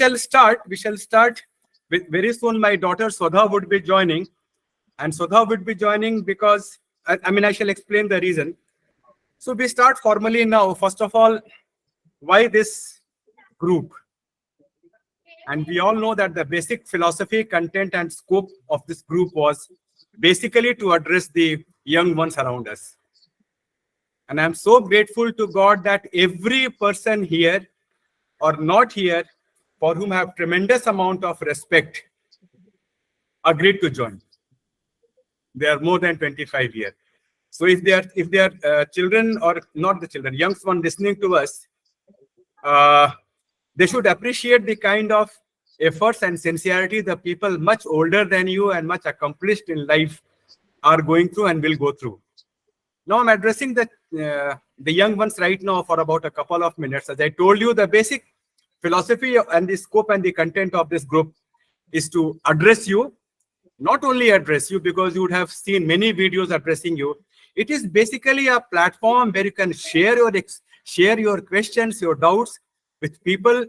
shall start. We shall start with very soon. My daughter Swadha would be joining, and Swadha would be joining because I shall explain the reason. So we start formally now. First of all, why this group? And we all know that the basic philosophy, content, and scope of this group was basically to address the young ones around us. And I'm so grateful to God that every person here or not here, for whom I have tremendous amount of respect, agreed to join. They are more than 25 years. So if they are children or not the children, young one listening to us, they should appreciate the kind of efforts and sincerity the people much older than you and much accomplished in life are going through and will go through. Now I'm addressing the young ones right now for about a couple of minutes. As I told you, the basic philosophy and the scope and the content of this group is to address you, not only address you, because you would have seen many videos addressing you. It is basically a platform where you can share your questions, your doubts with people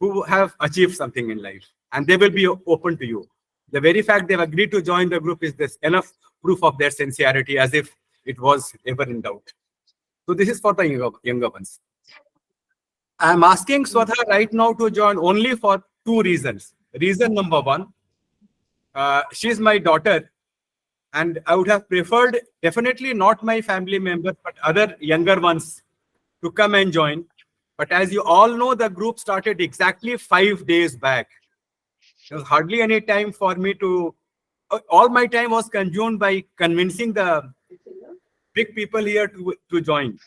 who have achieved something in life, and they will be open to you. The very fact they've agreed to join the group is this enough proof of their sincerity, as if it was ever in doubt. So this is for the younger ones. I'm asking Swadha right now to join only for two reasons. Reason number one, she's my daughter, and I would have preferred definitely not my family members, but other younger ones to come and join. But as you all know, the group started exactly 5 days back. There was hardly any time for me to, all my time was consumed by convincing the big people here to join.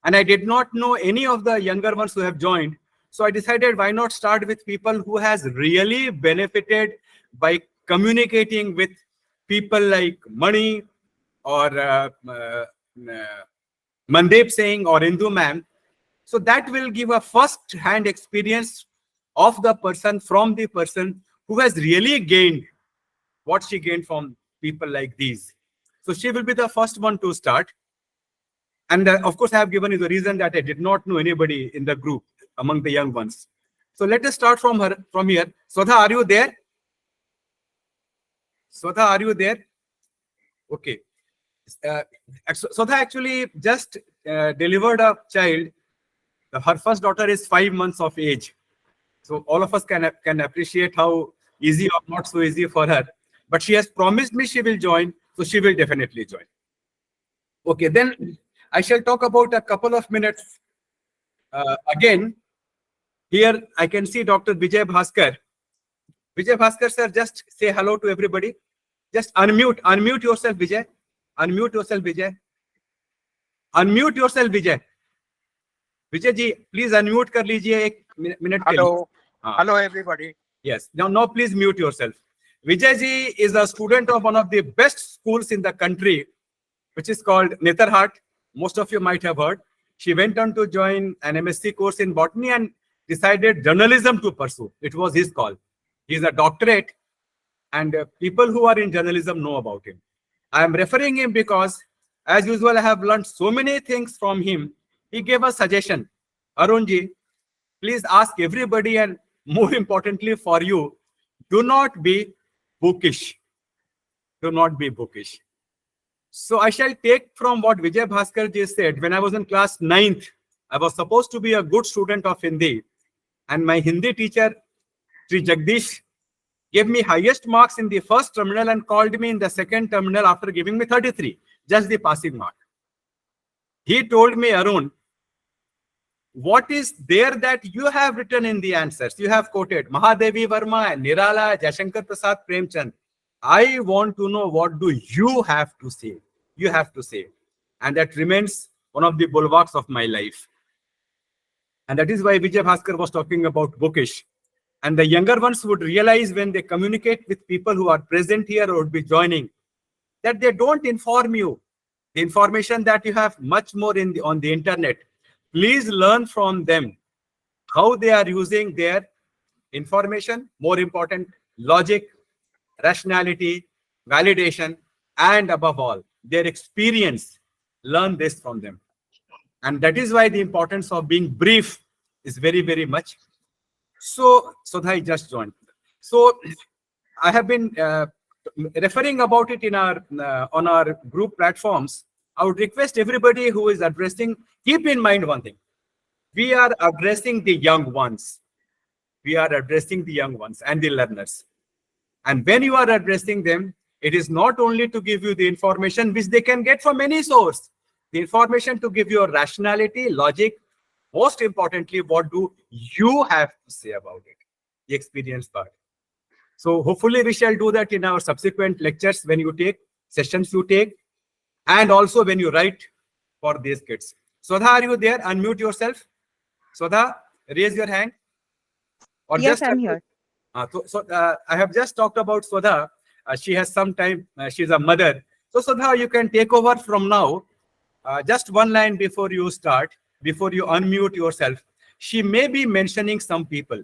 And I did not know any of the younger ones who have joined. So I decided, why not start with people who has really benefited by communicating with people like Mani or Mandeep Singh or Indu ma'am. So that will give a first-hand experience of the person, from the person who has really gained what she gained from people like these. So she will be the first one to start. And of course, I have given you the reason that I did not know anybody in the group among the young ones. So let us start from here. Swadha, are you there? Swadha, are you there? Okay. Swadha actually just delivered a child. Her first daughter is 5 months of age. So all of us can appreciate how easy or not so easy for her. But she has promised me she will join, so she will definitely join. Okay, then I shall talk about a couple of minutes. Again, here I can see Dr. Vijay Bhaskar. Vijay Bhaskar sir, just say hello to everybody. Just unmute yourself, Vijay. Unmute yourself, Vijay. Unmute yourself, Vijay. Vijay ji, please unmute kar lijiye ek minute. Hello. Hello, everybody. Yes. Now please mute yourself. Vijay ji is a student of one of the best schools in the country, which is called Netherhart. Most of you might have heard. She went on to join an MSc course in botany and decided journalism to pursue. It was his call. He's a doctorate, and people who are in journalism know about him. I am referring him because, as usual, I have learned so many things from him. He gave a suggestion. Arunji, please ask everybody, and more importantly for you, do not be bookish. Do not be bookish. So I shall take from what Vijay Bhaskar ji said. When I was in class 9th, I was supposed to be a good student of Hindi. And my Hindi teacher, Sri Jagdish, gave me highest marks in the first terminal and called me in the second terminal after giving me 33, just the passing mark. He told me, Arun, what is there that you have written in the answers? You have quoted Mahadevi Verma, Nirala, Jaishankar Prasad, Premchand. I want to know, what do you have to say? You have to say. And that remains one of the bulwarks of my life. And that is why Vijay Bhaskar was talking about bookish. And the younger ones would realize when they communicate with people who are present here or would be joining, that they don't inform you. The information that you have much more on the internet. Please learn from them how they are using their information, more important, logic, rationality, validation, and above all, their experience. Learn this from them. And that is why the importance of being brief is very, very much. So, Sodha just joined. So, I have been referring about it in our on our group platforms. I would request everybody who is addressing, keep in mind one thing. We are addressing the young ones. We are addressing the young ones and the learners. And when you are addressing them, it is not only to give you the information which they can get from any source, the information to give you a rationality, logic. Most importantly, what do you have to say about it? The experience part. So hopefully we shall do that in our subsequent lectures when you take, sessions you take, and also when you write for these kids. Sodha, are you there? Unmute yourself. Sodha, raise your hand. Or Yes, just I'm here. I have just talked about Sodha. She has some time. She's a mother. So Sodha, you can take over from now. Just one line before you start, before you unmute yourself. She may be mentioning some people.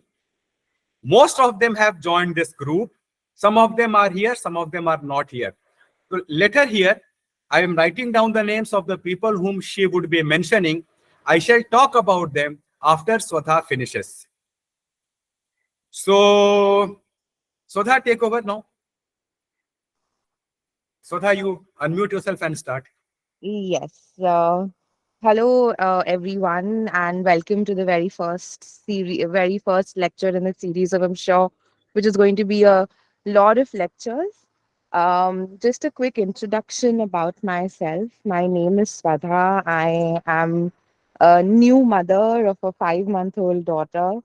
Most of them have joined this group. Some of them are here. Some of them are not here. So later here, I am writing down the names of the people whom she would be mentioning. I shall talk about them after Sodha finishes. So, Sodha, take over now. Sodha, you unmute yourself and start. Yes. Hello, everyone, and welcome to the very first lecture in the series of, I'm sure, which is going to be a lot of lectures. Just a quick introduction about myself. My name is Swadha. I am a new mother of a 5-month-old daughter.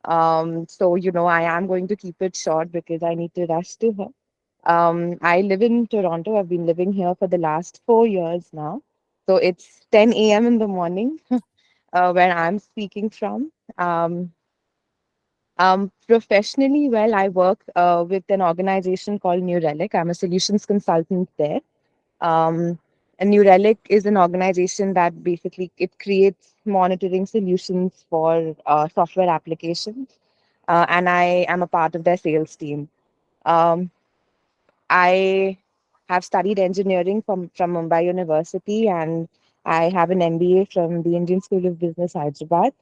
I am going to keep it short because I need to rush to her. I live in Toronto. I've been living here for the last 4 years now. So it's 10 a.m. in the morning where I'm speaking from. Professionally, well, I work with an organization called New Relic. I'm a solutions consultant there. Um, and New Relic is an organization that basically it creates monitoring solutions for software applications, and I am a part of their sales team. Um, I have studied engineering from Mumbai University, and I have an MBA from the Indian School of Business, Hyderabad.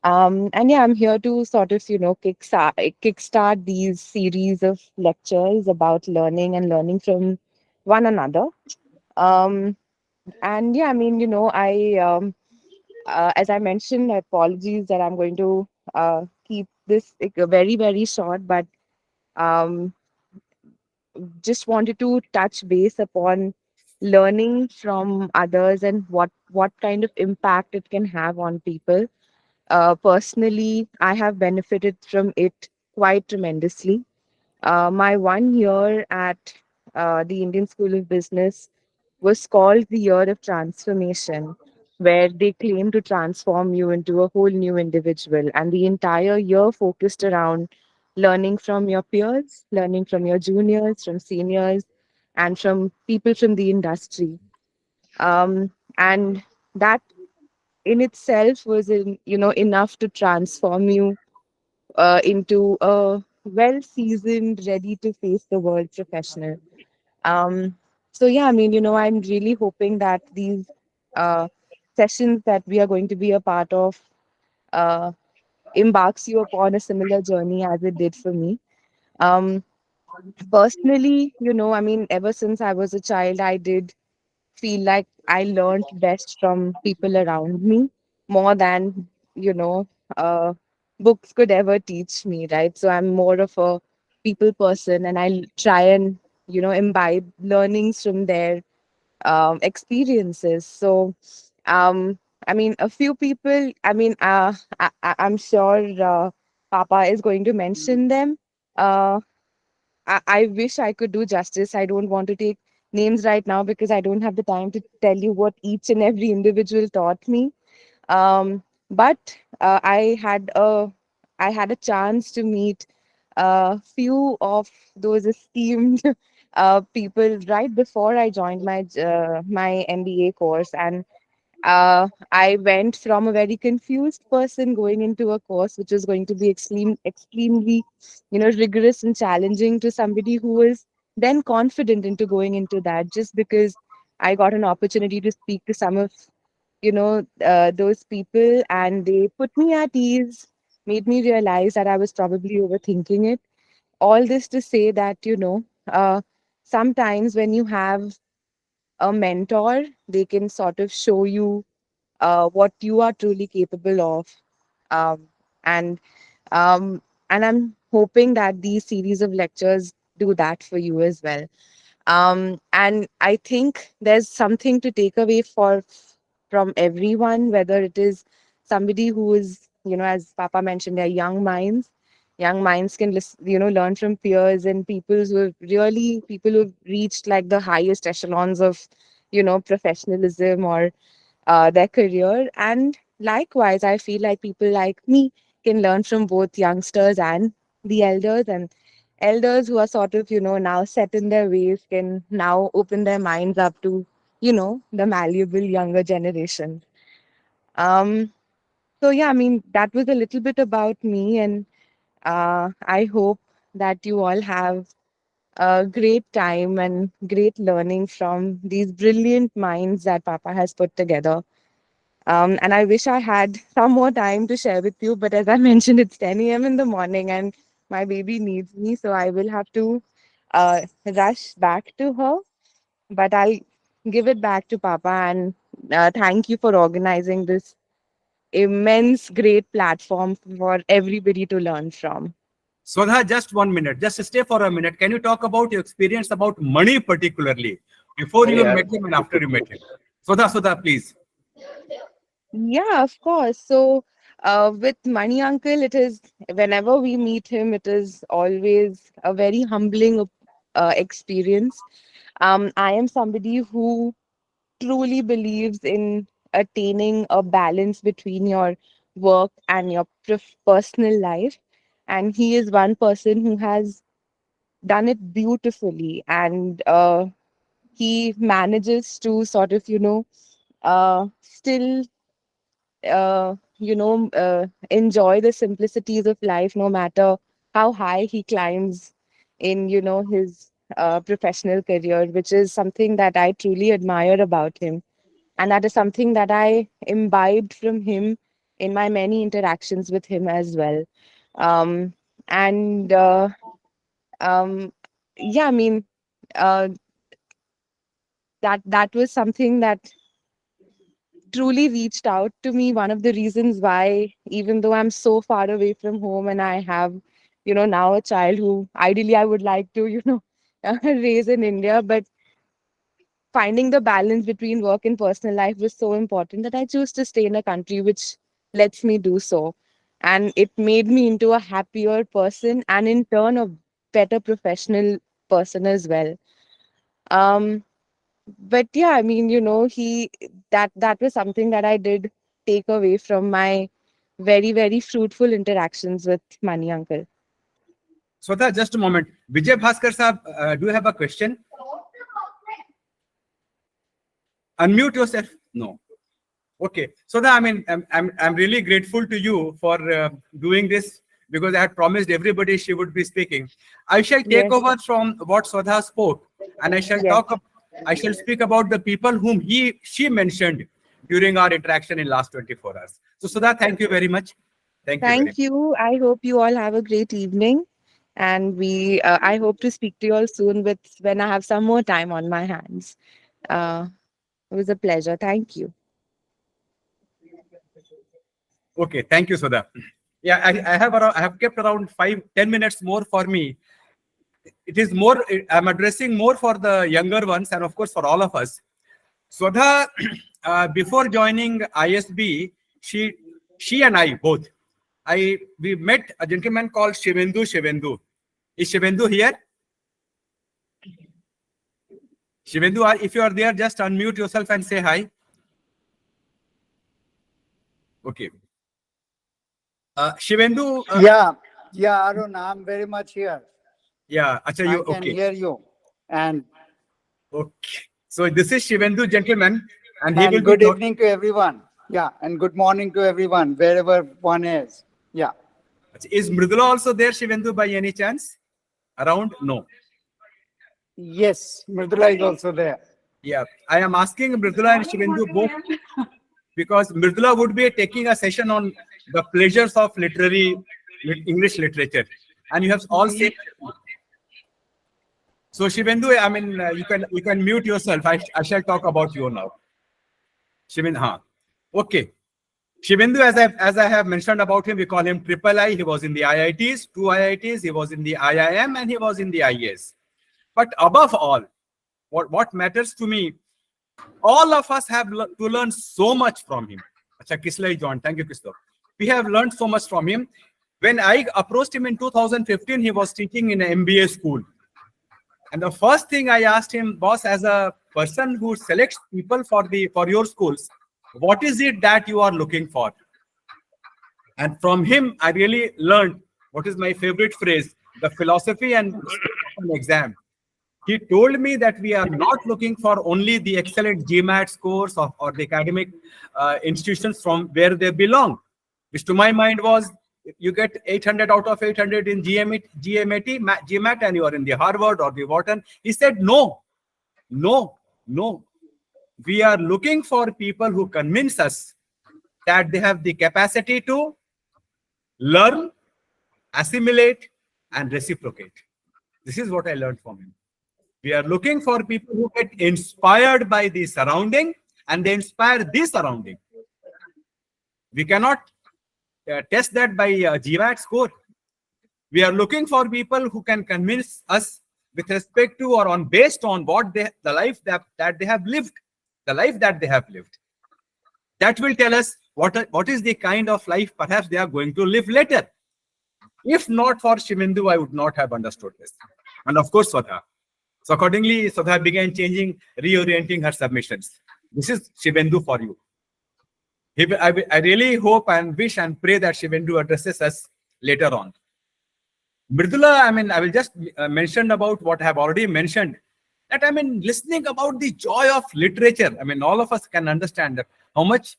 And yeah, I'm here to sort of, kickstart these series of lectures about learning and learning from one another. Um, and yeah, I mean, as I mentioned, apologies that I'm going to keep this like, very, very short, but um, just wanted to touch base upon learning from others and what kind of impact it can have on people. Personally, I have benefited from it quite tremendously. My 1 year at the Indian School of Business was called the year of transformation, where they claim to transform you into a whole new individual. And the entire year focused around learning from your peers, learning from your juniors, from seniors, and from people from the industry. And that in itself was, enough to transform you into a well-seasoned, ready to face the world professional. Um, so yeah, I mean, I'm really hoping that these uh, sessions that we are going to be a part of uh, embarks you upon a similar journey as it did for me. Um, Personally, I mean, ever since I was a child, I did feel like I learned best from people around me more than, you know, uh, books could ever teach me, right? So I'm more of a people person and I try and, imbibe learnings from their experiences. So, um, I mean, a few people, I'm sure Papa is going to mention them. Uh, I wish I could do justice. I don't want to take names right now because I don't have the time to tell you what each and every individual taught me. But I had a chance to meet a few of those esteemed people right before I joined my MBA course, and I went from a very confused person going into a course which was going to be extremely, rigorous and challenging to somebody who was then confident into going into that just because I got an opportunity to speak to some of, those people and they put me at ease. made me realize that I was probably overthinking it. All this to say that, sometimes when you have a mentor, they can sort of show you what you are truly capable of. Um, and um, and I'm hoping that these series of lectures do that for you as well. And I think there's something to take away from everyone, whether it is somebody who is, as Papa mentioned, they're young minds. Young minds can learn from peers and people who've reached like the highest echelons of, professionalism or their career. And likewise, I feel like people like me can learn from both youngsters and the elders. And elders who are sort of, now set in their ways can now open their minds up to, the malleable younger generation. Um, so, yeah, I mean, that was a little bit about me. And I hope that you all have a great time and great learning from these brilliant minds that Papa has put together. And I wish I had some more time to share with you, but as I mentioned, it's 10 a.m. in the morning and my baby needs me, so I will have to rush back to her. But I'll give it back to Papa and thank you for organizing this immense, great platform for everybody to learn from. Swatha, just 1 minute. Just stay for a minute. Can you talk about your experience about money particularly before you met him and after you met him? Swatha, please. Yeah, of course. So, with Money Uncle, it is whenever we meet him, it is always a very humbling experience. I am somebody who truly believes in attaining a balance between your work and your personal life. And he is one person who has done it beautifully. And he manages to sort of, still enjoy the simplicities of life, no matter how high he climbs in, his professional career, which is something that I truly admire about him. And that is something that I imbibed from him in my many interactions with him as well. Um, and um, yeah, I mean, uh, that was something that truly reached out to me. One of the reasons why, even though I'm so far away from home and I have, now a child who ideally I would like to, raise in India, but finding the balance between work and personal life was so important that I chose to stay in a country which lets me do so. And it made me into a happier person and in turn a better professional person as well. Um, but yeah, I mean, he that was something that I did take away from my very, very fruitful interactions with Money Uncle. Swatha, just a moment. Vijay Bhaskar Saab, do you have a question? Unmute yourself. No. Okay. So I mean, I'm really grateful to you for doing this because I had promised everybody she would be speaking. I shall take Yes, over from what Swatha spoke, and I shall yes. I shall speak about the people whom she mentioned during our interaction in last 24 hours. So Swatha, thank you very much. Thank you very Thank much. you. I hope you all have a great evening. And I hope to speak to you all soon with when I have some more time on my hands. Uh, it was a pleasure. Thank you. Okay, thank you, Swatha. Yeah, I have kept around 5-10 minutes more for me. It is more. I'm addressing more for the younger ones and of course for all of us. Swatha, before joining ISB, she and I both, we met a gentleman called Shivendu. Shivendu. Is Shivendu here? Shivendu, if you are there, just unmute yourself and say hi. Okay. Shivendu, Yeah, Arun, I'm very much here. yeah, acha, I you, can okay. hear you. And Okay. So this is Shivendu, gentleman, and he will and be. good evening to everyone. Yeah, and good morning to everyone, wherever one is. Yeah. Is Mridula also there, Shivendu, by any chance? Around? No. Yes, Mridula is also there. Yeah. I am asking Mridula and Shivendu both because Mridula would be taking a session on the pleasures of English literature, and you have all seen. So Shivendu, I mean, you can mute yourself. I shall talk about you now. Shivendu, okay. Shivendu, as I have mentioned about him, we call him Triple I. He was in the IITs, two IITs. He was in the IIM, and he was in the IAS. But above all, what matters to me, all of us have to learn so much from him. Acha, Kislai John, thank you, Kislo. We have learned so much from him. When I approached him in 2015, he was teaching in an MBA school. And the first thing I asked him, boss, as a person who selects people for your schools, what is it that you are looking for? And from him, I really learned what is my favorite phrase, the philosophy and an exam. He told me that we are not looking for only the excellent GMAT scores or the academic institutions from where they belong, which to my mind was, you get 800 out of 800 in GMAT, and you are in the Harvard or the Wharton. He said, no. We are looking for people who convince us that they have the capacity to learn, assimilate, and reciprocate. This is what I learned from him. We are looking for people who get inspired by the surrounding and they inspire the surrounding. We cannot test that by GMAT score. We are looking for people who can convince us with respect to or based on what the life that they have lived, the life that they have lived. That will tell us what is the kind of life perhaps they are going to live later. If not for Shivendu, I would not have understood this. And of course, Swatha. So accordingly, Swatha began reorienting her submissions. This is Shivendu for you. I really hope and wish and pray that Shivendu addresses us later on. Mridula, I will just mention about what I have already mentioned. That listening about the joy of literature. All of us can understand that how much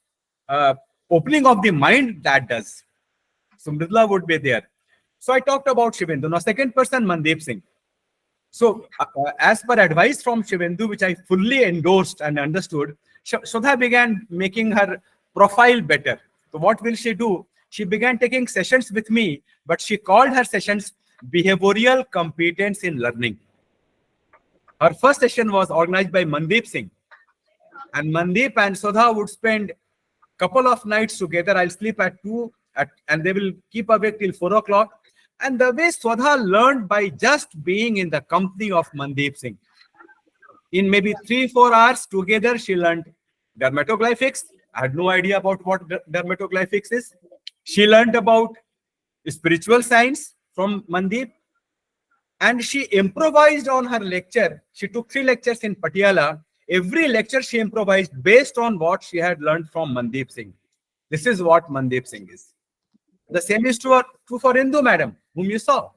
opening of the mind that does. So Mridula would be there. So I talked about Shivendu. Now, second person, Mandeep Singh. So as per advice from Shivendu, which I fully endorsed and understood, Sudha began making her profile better. So what will she do? She began taking sessions with me, but she called her sessions behavioral competence in learning. Her first session was organized by Mandeep Singh. And Mandeep and Sudha would spend a couple of nights together. I'll sleep at 2 and they will keep awake till 4 o'clock. And the way Sudha learned by just being in the company of Mandeep Singh. In maybe 3-4 hours together, she learned dermatoglyphics. I had no idea about what dermatoglyphics is. She learned about spiritual science from Mandeep. And she improvised on her lecture. She took 3 lectures in Patiala. Every lecture she improvised based on what she had learned from Mandeep Singh. This is what Mandeep Singh is. The same is true for Indu madam, whom you saw.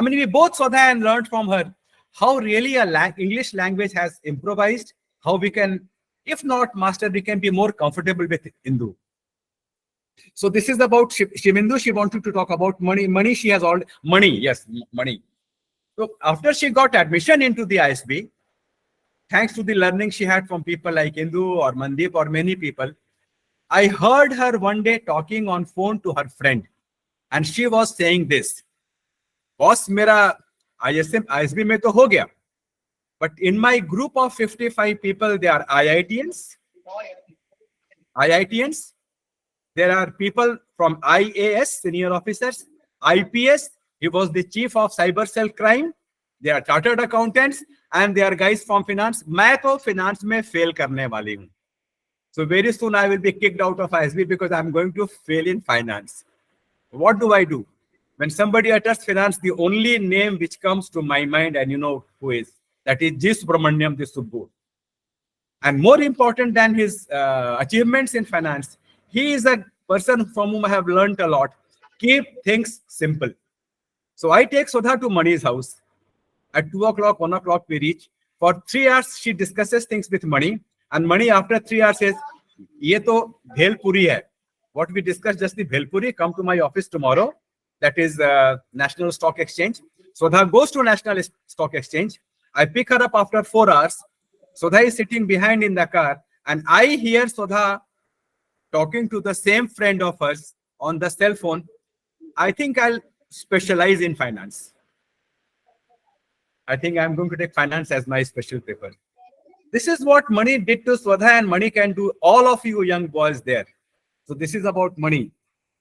We both saw that and learned from her how really English language has improvised, how we can, if not master, we can be more comfortable with Indu. So this is about Shivendu. She wanted to talk about money. Money she has all money. Yes, money. So after she got admission into the ISB, thanks to the learning she had from people like Indu or Mandeep or many people, I heard her one day talking on phone to her friend, and she was saying this: "Boss, mera ISB mein to ho gaya, but in my group of 55 people, they are IITians. There are people from IAS, senior officers, IPS. He was the chief of cyber cell crime. They are chartered accountants, and they are guys from finance. मैं तो finance में fail करने वाली हूँ. So very soon I will be kicked out of ISB because I'm going to fail in finance. What do I do? When somebody utters finance, the only name which comes to my mind, and you know who is, that is G. Subramaniam the Subbu. And more important than his achievements in finance, he is a person from whom I have learned a lot. Keep things simple. So I take Sudha to Mani's house. At 2 o'clock, 1 o'clock, we reach. For 3 hours, she discusses things with Mani. And Mani, after 3 hours, says, "Ye to bhel puri hai. What we discussed just the bhel puri. Come to my office tomorrow." That is National Stock Exchange. Sudha goes to National Stock Exchange. I pick her up after 4 hours. Sudha is sitting behind in the car. And I hear Sudha talking to the same friend of hers on the cell phone, I think I'll specialize in finance. I think I'm going to take finance as my special paper. This is what money did to Swadha, and money can do all of you young boys there. So this is about money.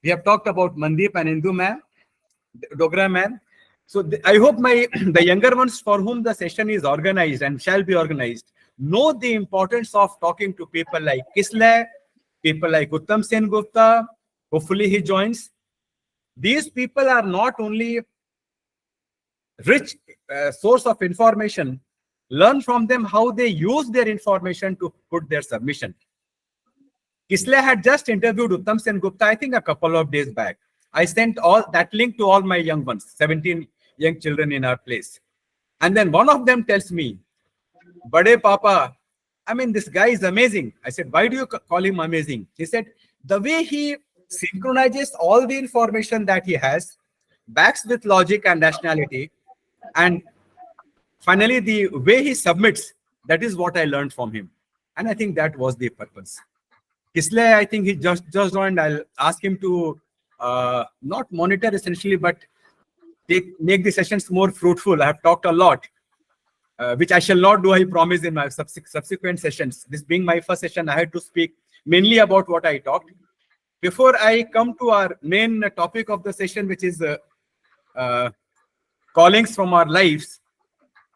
We have talked about Mandeep and Indu ma'am, Dogra ma'am. So I hope the younger ones for whom the session is organized and shall be organized know the importance of talking to people like Kisle, people like Uttam Sen Gupta. Hopefully he joins. These people are not only rich source of information, learn from them how they use their information to put their submission. Kisle had just interviewed Uttam Sen Gupta, I think a couple of days back. I sent all that link to all my young ones, 17 young children in our place. And then one of them tells me, Bade Papa, I mean, this guy is amazing. I said, why do you call him amazing? He said, the way he synchronizes all the information that he has, backs with logic and rationality, and finally, the way he submits, that is what I learned from him. And I think that was the purpose. Kisle, I think he just joined. I'll ask him to not monitor essentially, but make the sessions more fruitful. I have talked a lot, which I shall not do, I promise, in my subsequent sessions. This being my first session, I had to speak mainly about what I talked. Before I come to our main topic of the session, which is callings from our lives,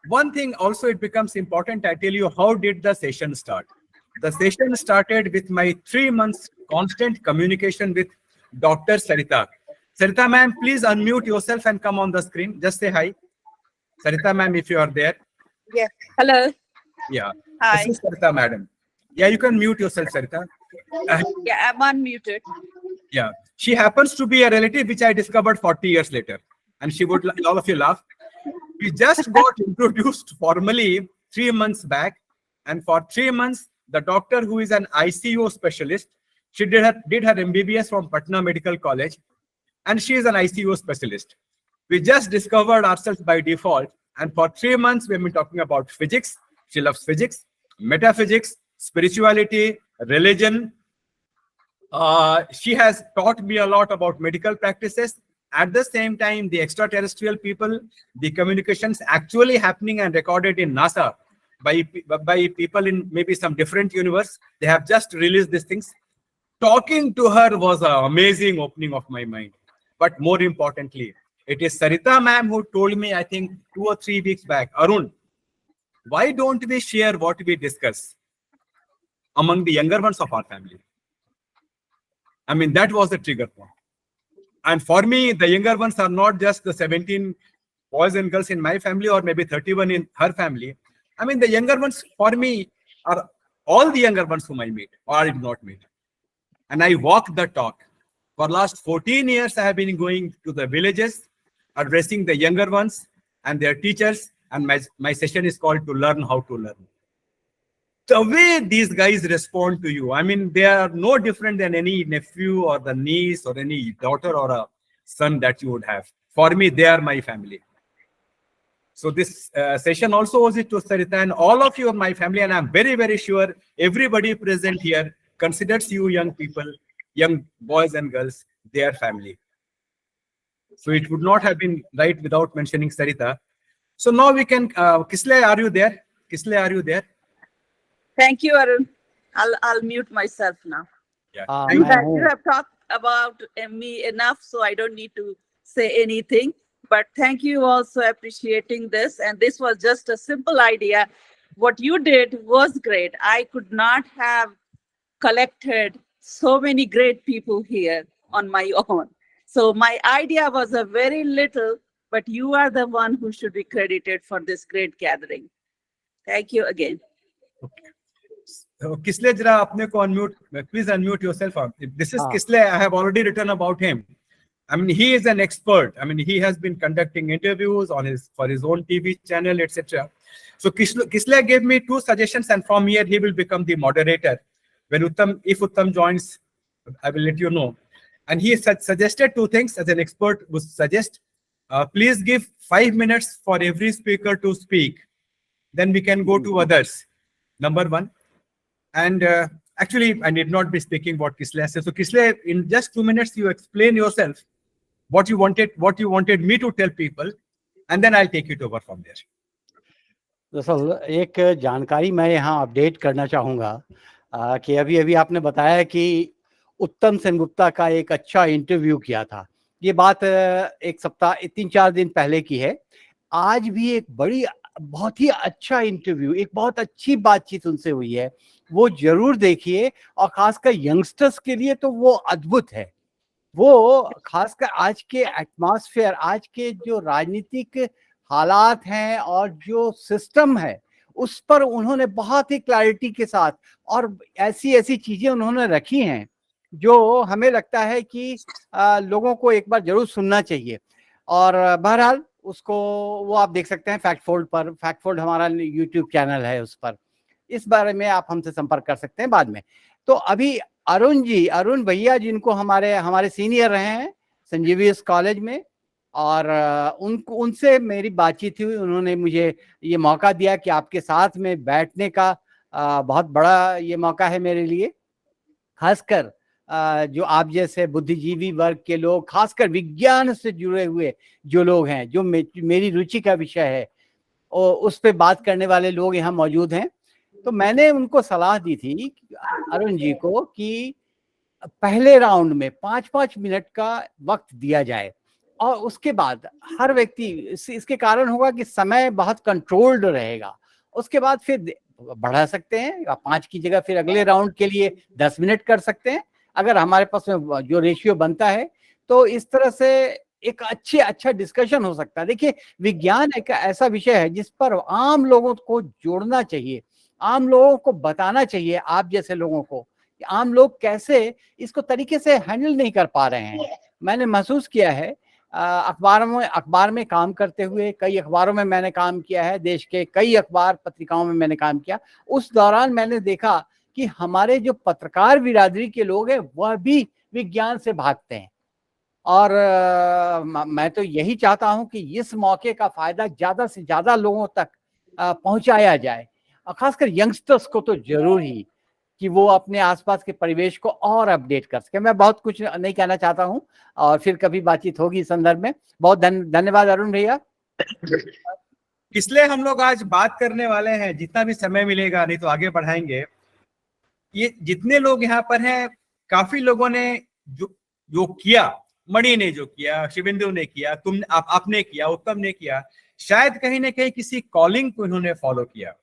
one thing also it becomes important, I tell you, how did the session start? The session started with my 3 months constant communication with Dr. Sarita. Sarita ma'am, please unmute yourself and come on the screen. Just say hi. Sarita ma'am, if you are there. Yes. Hello. Yeah. Hi. This is Sarita madam. Yeah, you can mute yourself, Sarita. Yeah, I'm unmuted. Yeah. She happens to be a relative which I discovered 40 years later. And she would, all of you laugh. We just got introduced formally 3 months back. And for 3 months, the doctor who is an ICU specialist, she did her MBBS from Patna Medical College. And she is an ICU specialist. We just discovered ourselves by default. And for 3 months, we've been talking about physics. She loves physics, metaphysics, spirituality, religion. She has taught me a lot about medical practices. At the same time, the extraterrestrial people, the communications actually happening and recorded in NASA by people in maybe some different universe. They have just released these things. Talking to her was an amazing opening of my mind. But more importantly, it is Sarita ma'am who told me, I think 2 or 3 weeks back, Arun, why don't we share what we discuss among the younger ones of our family? I mean, that was the trigger point. And for me, the younger ones are not just the 17 boys and girls in my family or maybe 31 in her family. I mean, the younger ones for me are all the younger ones whom I meet or I do not meet. And I walk the talk. For last 14 years, I have been going to the villages, addressing the younger ones and their teachers. And my session is called To Learn How to Learn. The way these guys respond to you, I mean, they are no different than any nephew or the niece or any daughter or a son that you would have. For me, they are my family. So this session also owes it to Sarita, and all of you are my family, and I'm very, very sure everybody present here considers you young people, young boys and girls, their family. So it would not have been right without mentioning Sarita. So now we can, Kisle, are you there? Kisle, are you there? Thank you, Arun. I'll mute myself now. Yeah. You have talked about me enough, so I don't need to say anything. But thank you also appreciating this. And this was just a simple idea. What you did was great. I could not have collected so many great people here on my own. So my idea was a very little, but you are the one who should be credited for this great gathering. Thank you again. Okay. So Kisle, jara apne ko unmute. Please unmute yourself. This is Kisle. I have already written about him. I mean, he is an expert. I mean, he has been conducting interviews for his own TV channel, etc. So Kisle gave me 2 suggestions, and from here he will become the moderator. If Uttam joins, I will let you know. And he suggested 2 things as an expert would suggest. Please give 5 minutes for every speaker to speak. Then we can go to others. Number 1. And Actually, I need not be speaking what Kisle said. So Kisle, in just 2 minutes, you explain yourself what you wanted me to tell people, and then I'll take it over from there. दरअसल एक जानकारी मैं यहाँ update करना चाहूँगा कि अभी अभी आपने बताया कि उत्तम सेनगुप्ता का एक अच्छा इंटरव्यू किया था। ये बात एक सप्ताह 3-4 दिन पहले की है। आज भी एक बहुत ही अच्छा इंटरव्यू, एक बहुत अच्छी बातचीत उनसे हुई है, वो जरूर देखिए। और खासकर यंगस्टर्स के लिए तो वो अद्भुत है। वो खासकर आज के एटमॉस्फेयर, आज के जो राजनीतिक हालात हैं और जो सिस्टम है, उस पर उन्होंने बहुत ही क्लैरिटी के साथ और ऐसी ऐसी चीजें उन्होंने रखी हैं जो हमें लगता है कि लोगों को एक बार जरूर सुनना चाहिए। और बहरहाल उसको वो आप देख सकते हैं फैक्टफोल्ड पर। फैक्टफोल्ड हमारा यूट्यूब चैनल है, उस पर इस बारे में आप हमसे संपर्क कर सकते हैं बाद में। तो अभी अरुण भैया जिनको हमारे सीनियर रहे हैं संजीवी कॉलेज में, और उनसे मेरी बातचीत हुई। उन्होंने मुझे ये मौका दिया कि आपके साथ में बैठने का बहुत बड़ा ये मौका है मेरे लिए। खासकर जो आप जैसे बुद्धिजीवी वर्ग के लोग, खासकर विज्ञान से जुड़े हुए जो लोग हैं, जो मेरी रुचि का विषय है, और उस पे बात करने वाले लोग यहाँ मौजूद हैं। तो मैंने उनको सलाह दी थी अरुण जी को कि पहले राउंड में 5-5 मिनट का वक्त दिया जाए, और उसके बाद हर व्यक्ति, इसके कारण होगा कि समय बहुत कंट्रोल्ड रहेगा। उसके बाद फिर बढ़ा सकते हैं, 5 की जगह फिर अगले राउंड के लिए 10 मिनट कर सकते हैं, अगर हमारे पास में जो रेशियो बनता है। तो इस तरह से एक अच्छा डिस्कशन हो सकता है। देखिए, विज्ञान एक ऐसा विषय है जिस पर आम लोगों को जोड़ना चाहिए, आम लोगों को बताना चाहिए, आप जैसे लोगों को, कि आम लोग कैसे इसको तरीके से हैंडल नहीं कर पा रहे हैं। मैंने महसूस किया है अखबार में काम करते हुए, कई अखबारों में मैंने काम किया है, देश के कई अखबार पत्रिकाओं में मैंने काम किया। उस दौरान मैंने देखा कि हमारे जो पत्रकार बिरादरी के लोग हैं वह भी विज्ञान से भागते हैं। और मैं तो यही चाहता हूं कि इस मौके का फायदा ज्यादा से ज्यादा लोगों तक पहुंचाया जाए, और खासकर यंगस्टर्स को तो जरूर ही, कि वो अपने आसपास के परिवेश को और अपडेट कर सके। मैं बहुत कुछ नहीं कहना चाहता हूं, और फिर कभी बातचीत होगी इस संदर्भ में। बहुत धन्यवाद अरुण भैया। इसलिए हम लोग आज बात करने वाले हैं, जितना भी समय मिलेगा, नहीं तो आगे बढ़ाएंगे। ये जितने लोग यहाँ पर हैं, काफी लोगों ने जो किया, मणि ने जो किया, शिवेंदु ने किया, आपने किया, उत्तम ने किया, शायद कहीं ना कहीं किसी कॉलिंग को इन्होंने फॉलो किया।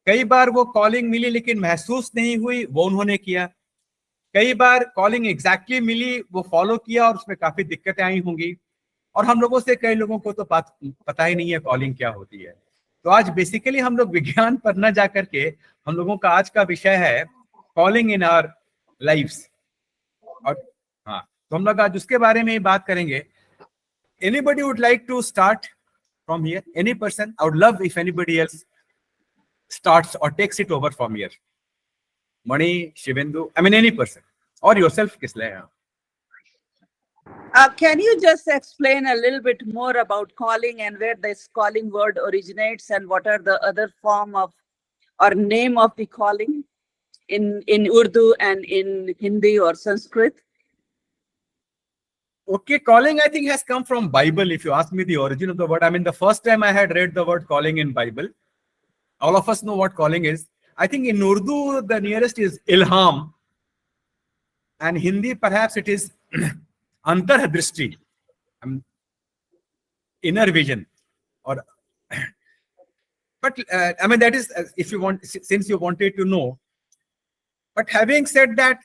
कई बार वो कॉलिंग मिली लेकिन महसूस नहीं हुई, वो उन्होंने किया। कई बार कॉलिंग एग्जैक्टली मिली, वो फॉलो किया और उसमें काफी दिक्कतें आई होंगी। और हम लोगों से कई लोगों को तो बात पता ही नहीं है कॉलिंग क्या होती है। तो आज बेसिकली हम लोग विज्ञान पर न जा करके, हम लोगों का आज का विषय है कॉलिंग इन आवर लाइफ्स। और हाँ, तो हम लोग आज उसके बारे में ही बात करेंगे। Anybody would like to start from here? Any person? I would love if anybody else starts or takes it over from here. Mani, Shivendu, I mean any person, or yourself, Kisle. Can you just explain a little bit more about calling and where this calling word originates, and what are the other form of or name of the calling in Urdu and in Hindi or Sanskrit? Okay, calling I think has come from Bible. If you ask me the origin of the word, I mean the first time I had read the word calling in Bible, all of us know what calling is. I think in Urdu, the nearest is ilham. And Hindi, perhaps it is antardrashti, inner vision. Or, but I mean, that is, if you want, since you wanted to know. But having said that,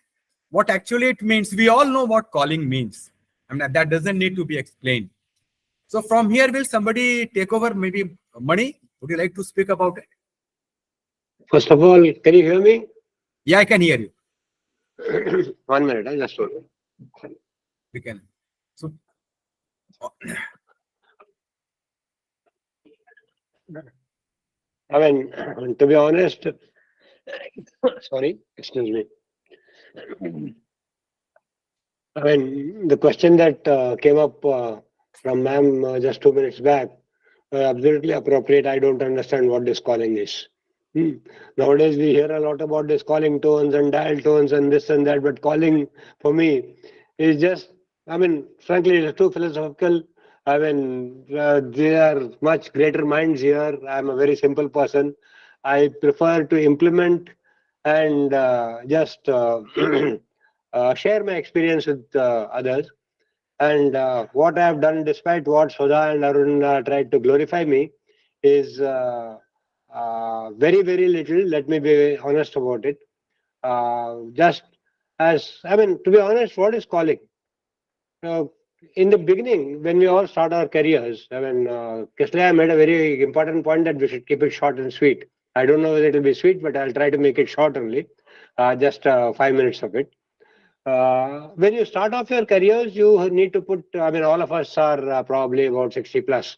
what actually it means, we all know what calling means. I mean, that doesn't need to be explained. So from here, will somebody take over? Maybe Mani, would you like to speak about it? First of all, can you hear me? Yeah, I can hear you. 1 minute, I just told you. We can. So, I mean, to be honest, sorry, excuse me. I mean, the question that came up from ma'am just 2 minutes back, absolutely appropriate. I don't understand what this calling is. Nowadays, we hear a lot about this calling tones and dial tones and this and that, but calling for me is just, I mean, frankly, it's too philosophical. I mean, there are much greater minds here. I'm a very simple person. I prefer to implement and just share my experience with others. And what I have done, despite what Sudha and Arun tried to glorify me, is very, very little. Let me be honest about it. Just as, I mean, to be honest, what is calling? Uh, in the beginning, when we all start our careers, I mean, Kislaya made a very important point that we should keep it short and sweet. I don't know whether it will be sweet, but I'll try to make it short only, just 5 minutes of it. When you start off your careers, you need to put, I mean, all of us are probably about 60 plus.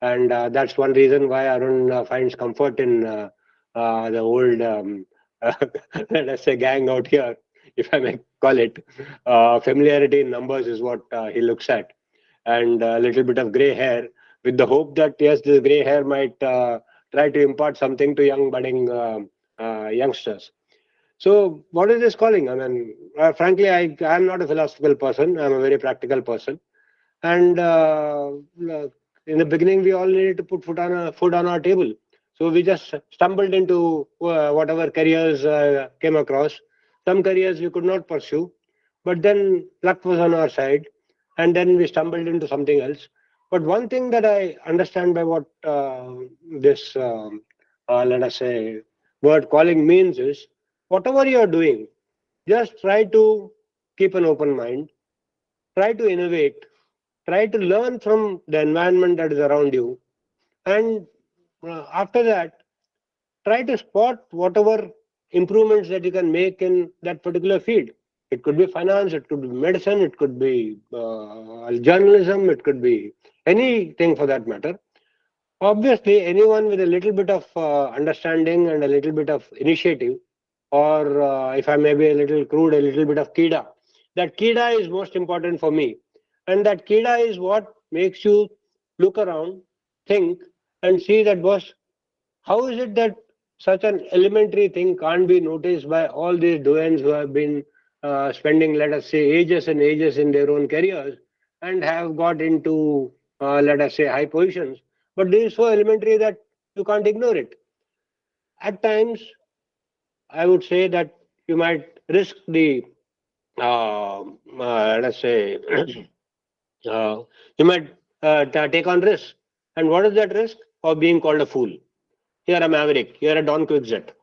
And that's one reason why Arun finds comfort in the old, let us say, gang out here, if I may call it. Familiarity in numbers is what he looks at. And a little bit of gray hair, with the hope that, yes, this gray hair might try to impart something to young, budding youngsters. So, what is this calling? I mean, frankly, I'm not a philosophical person. I'm a very practical person. And in the beginning, we all needed to put food on our table. So we just stumbled into whatever careers came across. Some careers we could not pursue, but then luck was on our side, and then we stumbled into something else. But one thing that I understand by what this, let us say, word calling means is whatever you are doing, just try to keep an open mind, try to innovate, try to learn from the environment that is around you, and after that, try to spot whatever improvements that you can make in that particular field. It could be finance, it could be medicine, it could be journalism, it could be anything for that matter. Obviously, anyone with a little bit of understanding and a little bit of initiative, or if I may be a little crude, a little bit of kida. That kida is most important for me. And that kida is what makes you look around, think, and see that, boss, how is it that such an elementary thing can't be noticed by all these doyens who have been spending, let us say, ages and ages in their own careers and have got into, let us say, high positions? But this is so elementary that you can't ignore it. At times, I would say that you might risk the, let us say, you might take on risk. And what is that risk? Of being called a fool. You're a maverick. You're a Don Quixote.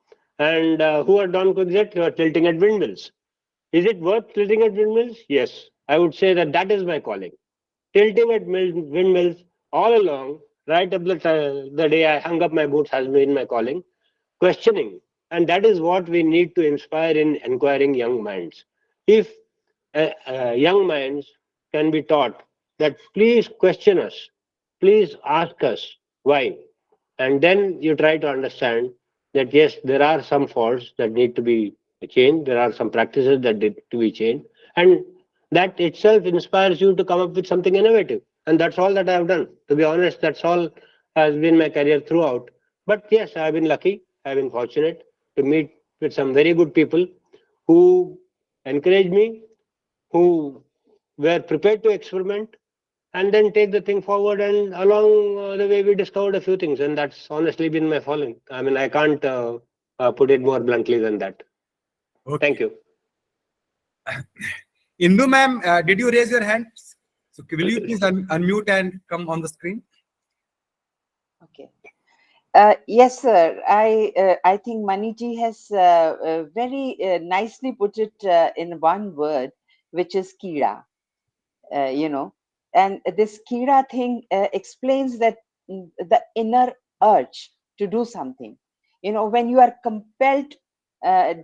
And who are Don Quixote? You are tilting at windmills. Is it worth tilting at windmills? Yes. I would say that that is my calling. Tilting at windmills all along, right up the day I hung up my boots, has been my calling. Questioning. And that is what we need to inspire in inquiring young minds. If young minds can be taught that please question us, please ask us why, and then you try to understand that yes, there are some faults that need to be changed, there are some practices that need to be changed, and that itself inspires you to come up with something innovative. And that's all that I have done. To be honest, that's all has been my career throughout. But yes, I've been lucky, I've been fortunate to meet with some very good people who encouraged me, who were prepared to experiment, and then take the thing forward. And along the way, we discovered a few things, and that's honestly been my following. I mean, I can't put it more bluntly than that. Thank Okay. you. Indu ma'am, did you raise your hand? So will you please unmute and come on the screen? Okay. Yes, sir. I think Maniji has very nicely put it in one word, which is Kira. You know, and this Kira thing explains that the inner urge to do something. You know, when you are compelled,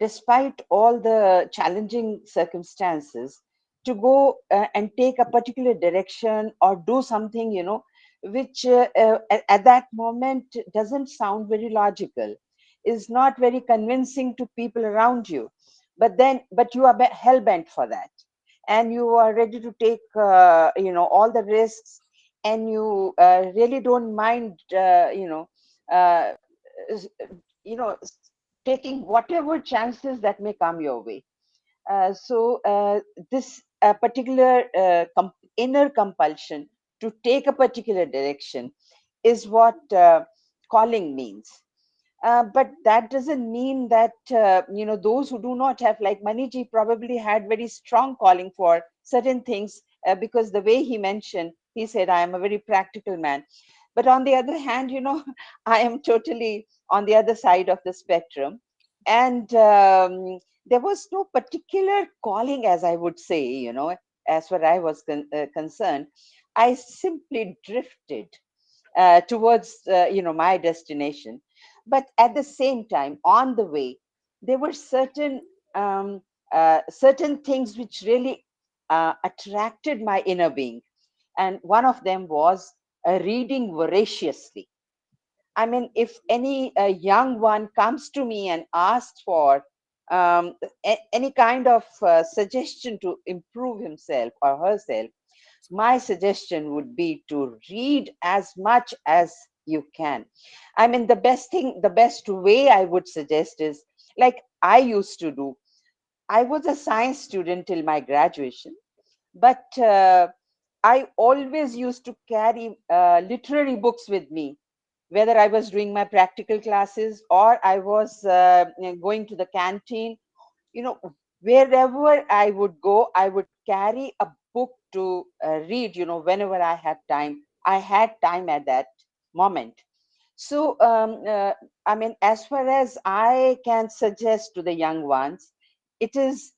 despite all the challenging circumstances, to go and take a particular direction or do something, you know, which at that moment doesn't sound very logical, is not very convincing to people around you. But you are hell bent for that, and you are ready to take you know, all the risks, and you really don't mind uh, taking whatever chances that may come your way. So this particular inner compulsion to take a particular direction is what calling means. But that doesn't mean that those who do not have, like Maniji probably had very strong calling for certain things, because the way he mentioned, he said, I am a very practical man. But on the other hand, I am totally on the other side of the spectrum. And there was no particular calling, as I would say, as far I was concerned. I simply drifted towards my destination. But at the same time, on the way, there were um, certain things which really attracted my inner being, and one of them was reading voraciously. I mean, if any young one comes to me and asks for any kind of suggestion to improve himself or herself, my suggestion would be to read as much as you can. I mean, the best way I would suggest is, like I used to do. I was a science student till my graduation, but I always used to carry literary books with me, whether I was doing my practical classes or I was going to the canteen. Wherever I would go, I would carry a book to read, whenever I had time. I had time at that moment. So, I mean, as far as I can suggest to the young ones, it is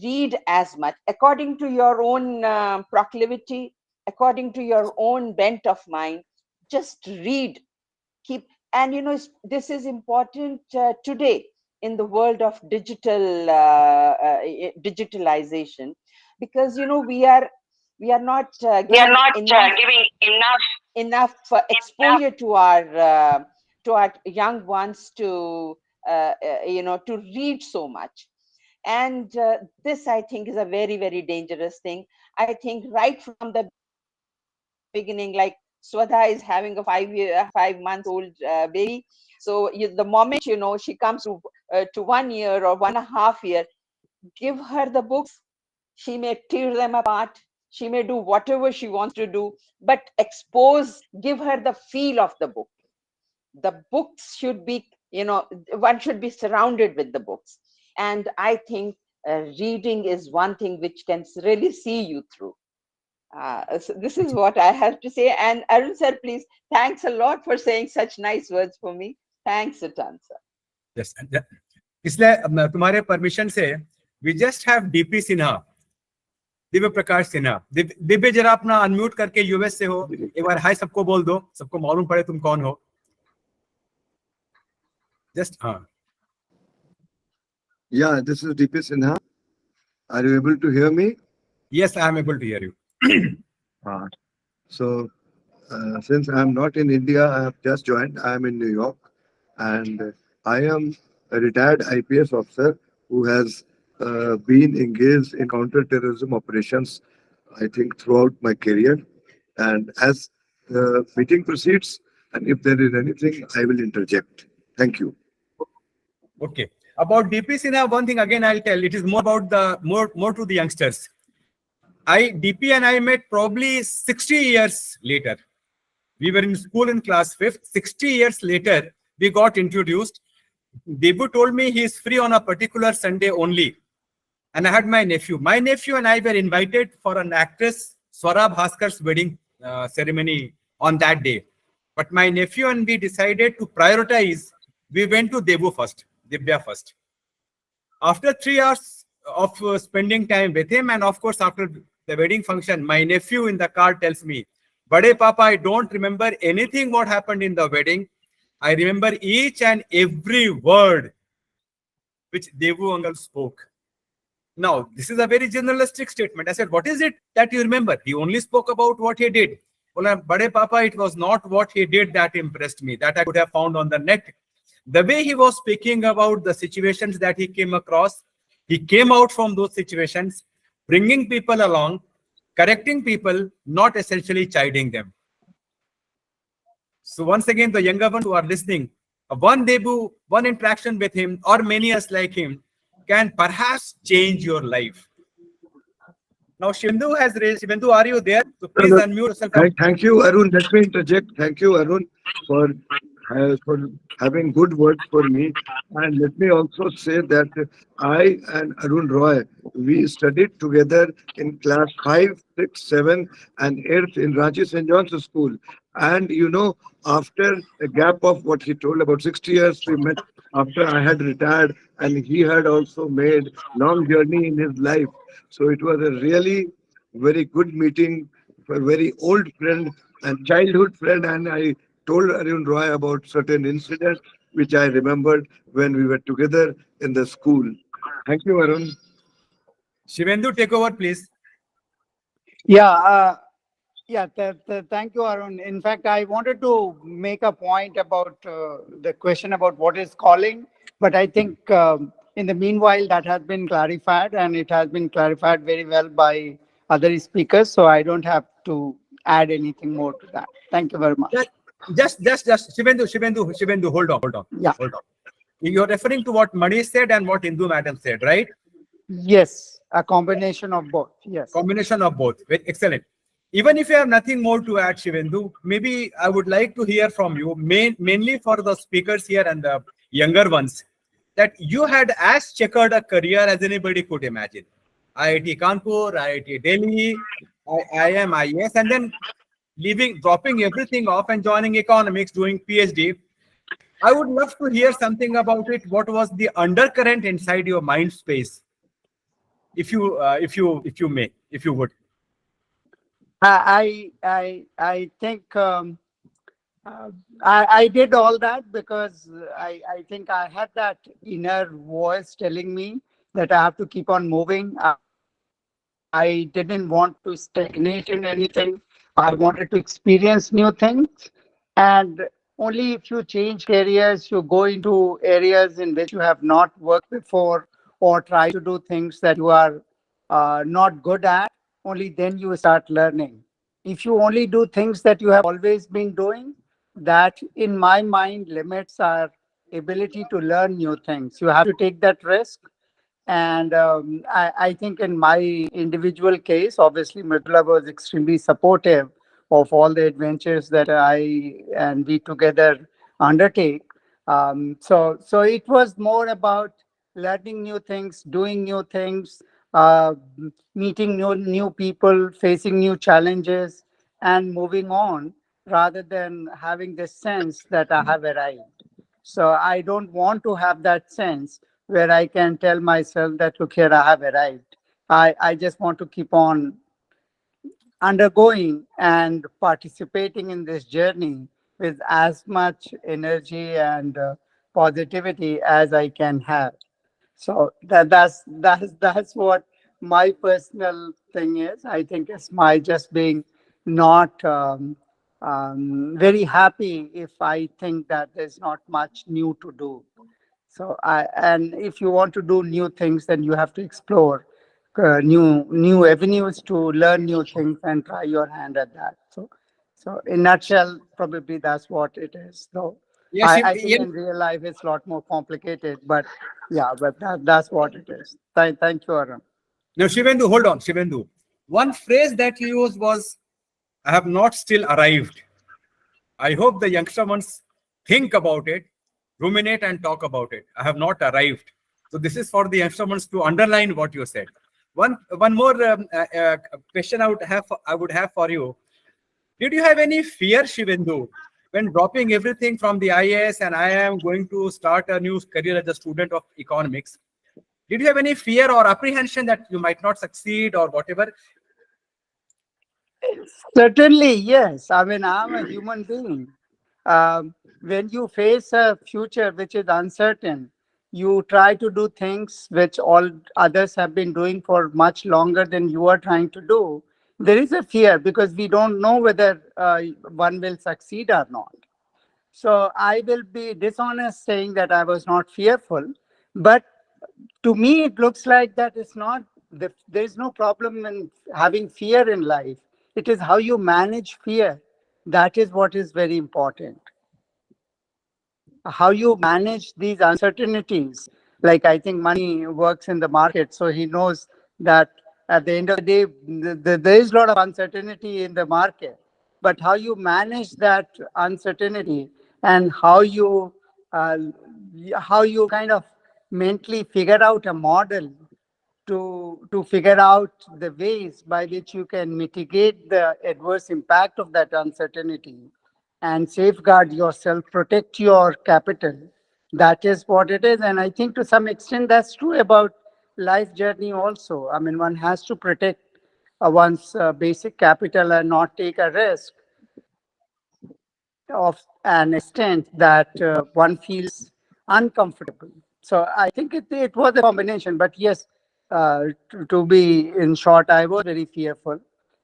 read as much according to your own proclivity, according to your own bent of mind. Just read, keep. And this is important today in the world of digitalization, because we are not We are giving not enough giving exposure to our young ones to to read so much. And this, I think, is a very, very dangerous thing. I think right from the beginning, like Swadha is having a 5-month old baby. So the moment she comes to 1 year or 1.5 year, give her the books. She may tear them apart. She may do whatever she wants to do, but give her the feel of the book. The books should be, one should be surrounded with the books. And I think reading is one thing which can really see you through. So this is what I have to say. And Arun sir, please, thanks a lot for saying such nice words for me. Thanks a ton, sir. Yes. इसलिए तुम्हारे permission से we just have DP Sinha, Divya Prakash Sinha. Divya जरा अपना unmute करके US से हो, एक बार हाय सबको बोल दो, सबको मालूम पड़े तुम कौन हो. Just Yeah, this is DP Sinha. Are you able to hear me? Yes, I am able to hear you. So, since I am not in India, I have just joined. I am in New York, and I am a retired IPS officer who has been engaged in counter-terrorism operations, I think, throughout my career. And as the meeting proceeds, and if there is anything, I will interject. Thank you. Okay. About DP Sinha, one thing again I'll tell. It is more about the more to the youngsters. DP and I met probably 60 years later. We were in school in class 5th. 60 years later, we got introduced. Debu told me he is free on a particular Sunday only. And I had my nephew. My nephew and I were invited for an actress, Swara Bhaskar's wedding ceremony on that day. But my nephew and we decided to prioritize. We went to Debu first, Divya first. After 3 hours of spending time with him, and of course after the wedding function, my nephew in the car tells me, Bade Papa, I don't remember anything what happened in the wedding. I remember each and every word which Devu uncle spoke. Now, this is a very generalistic statement. I said, what is it that you remember? He only spoke about what he did. Well, Bade Papa, it was not what he did that impressed me, that I could have found on the net. The way he was speaking about the situations that he came across, he came out from those situations, bringing people along, correcting people, not essentially chiding them. So once again, the younger ones who are listening, One debut, one interaction with him, or many us like him, can perhaps change your life. Now, Shivendu has raised. Shivendu, are you there? So No, please no. unmute yourself. Thank you, Arun. Let me interject. Thank you, Arun, for having good words for me. And let me also say that I and Arun Roy, we studied together in class 5, 6, 7, and 8th in Ranchi St. John's School. And after a gap of what he told about 60 years, we met after I had retired, and he had also made long journey in his life. So it was a really very good meeting for a very old friend and childhood friend. And I told Arun Roy about certain incidents which I remembered when we were together in the school. Thank you, Arun. Shivendu, take over, please. Yeah, thank you, Arun. In fact, I wanted to make a point about the question about what is calling, but I think in the meanwhile that has been clarified, and it has been clarified very well by other speakers. So I don't have to add anything more to that. Thank you very much. Just, Shivendu, Yeah. hold on. You're referring to what Mani said and what Indu Madam said, right? Yes, a combination of both. Yes. Combination of both. Excellent. Even if you have nothing more to add, Shivendu, maybe I would like to hear from you, mainly for the speakers here and the younger ones, that you had as checkered a career as anybody could imagine. IIT Kanpur, IIT Delhi, IIM, IES, and then dropping everything off and joining economics, doing PhD. I would love to hear something about it. What was the undercurrent inside your mind space? If you may, if you would. I think I did all that because I think I had that inner voice telling me that I have to keep on moving. I didn't want to stagnate in anything. I wanted to experience new things. And only if you change careers, you go into areas in which you have not worked before, or try to do things that you are not good at, only then you start learning. If you only do things that you have always been doing, that in my mind limits our ability to learn new things. You have to take that risk. And I think in my individual case, obviously, Mridula was extremely supportive of all the adventures that I and we together undertake. So it was more about learning new things, doing new things, uh, meeting new people, facing new challenges, and moving on, rather than having this sense that I have arrived. So I don't want to have that sense where I can tell myself that, look here, I have arrived. I just want to keep on undergoing and participating in this journey with as much energy and positivity as I can have. So that's what my personal thing is. I think it's my just being not very happy if I think that there's not much new to do. So and if you want to do new things, then you have to explore new avenues to learn new things and try your hand at that. So in nutshell, probably that's what it is. So Yes, I think in real life it's a lot more complicated, but yeah, but that's what it is. Thank you, Arun. now Shivendu, hold on, Shivendu. One phrase that you used was, "I have not still arrived." I hope the youngster ones think about it, ruminate, and talk about it. I have not arrived. So this is for the youngster ones to underline what you said. One more question I would have for you. Did you have any fear, Shivendu, when dropping everything from the IAS and I am going to start a new career as a student of economics? Did you have any fear or apprehension that you might not succeed or whatever? Certainly, yes. I mean, I'm a human being. When you face a future which is uncertain, you try to do things which all others have been doing for much longer than you are trying to do. There is a fear because we don't know whether one will succeed or not. So I will be dishonest saying that I was not fearful, but to me it looks like that it's not. There is no problem in having fear in life. It is how you manage fear. That is what is very important. how you manage these uncertainties. Like, I think money works in the market, so he knows that at the end of the day, there is a lot of uncertainty in the market. But how you manage that uncertainty, and uh, how you kind of mentally figure out a model to figure out the ways by which you can mitigate the adverse impact of that uncertainty and safeguard yourself, protect your capital. That is what it is. And I think to some extent that's true about life journey also. I mean, one has to protect one's basic capital and not take a risk of an extent that one feels uncomfortable. So I think it was a combination. But yes, to be in short, I was very fearful.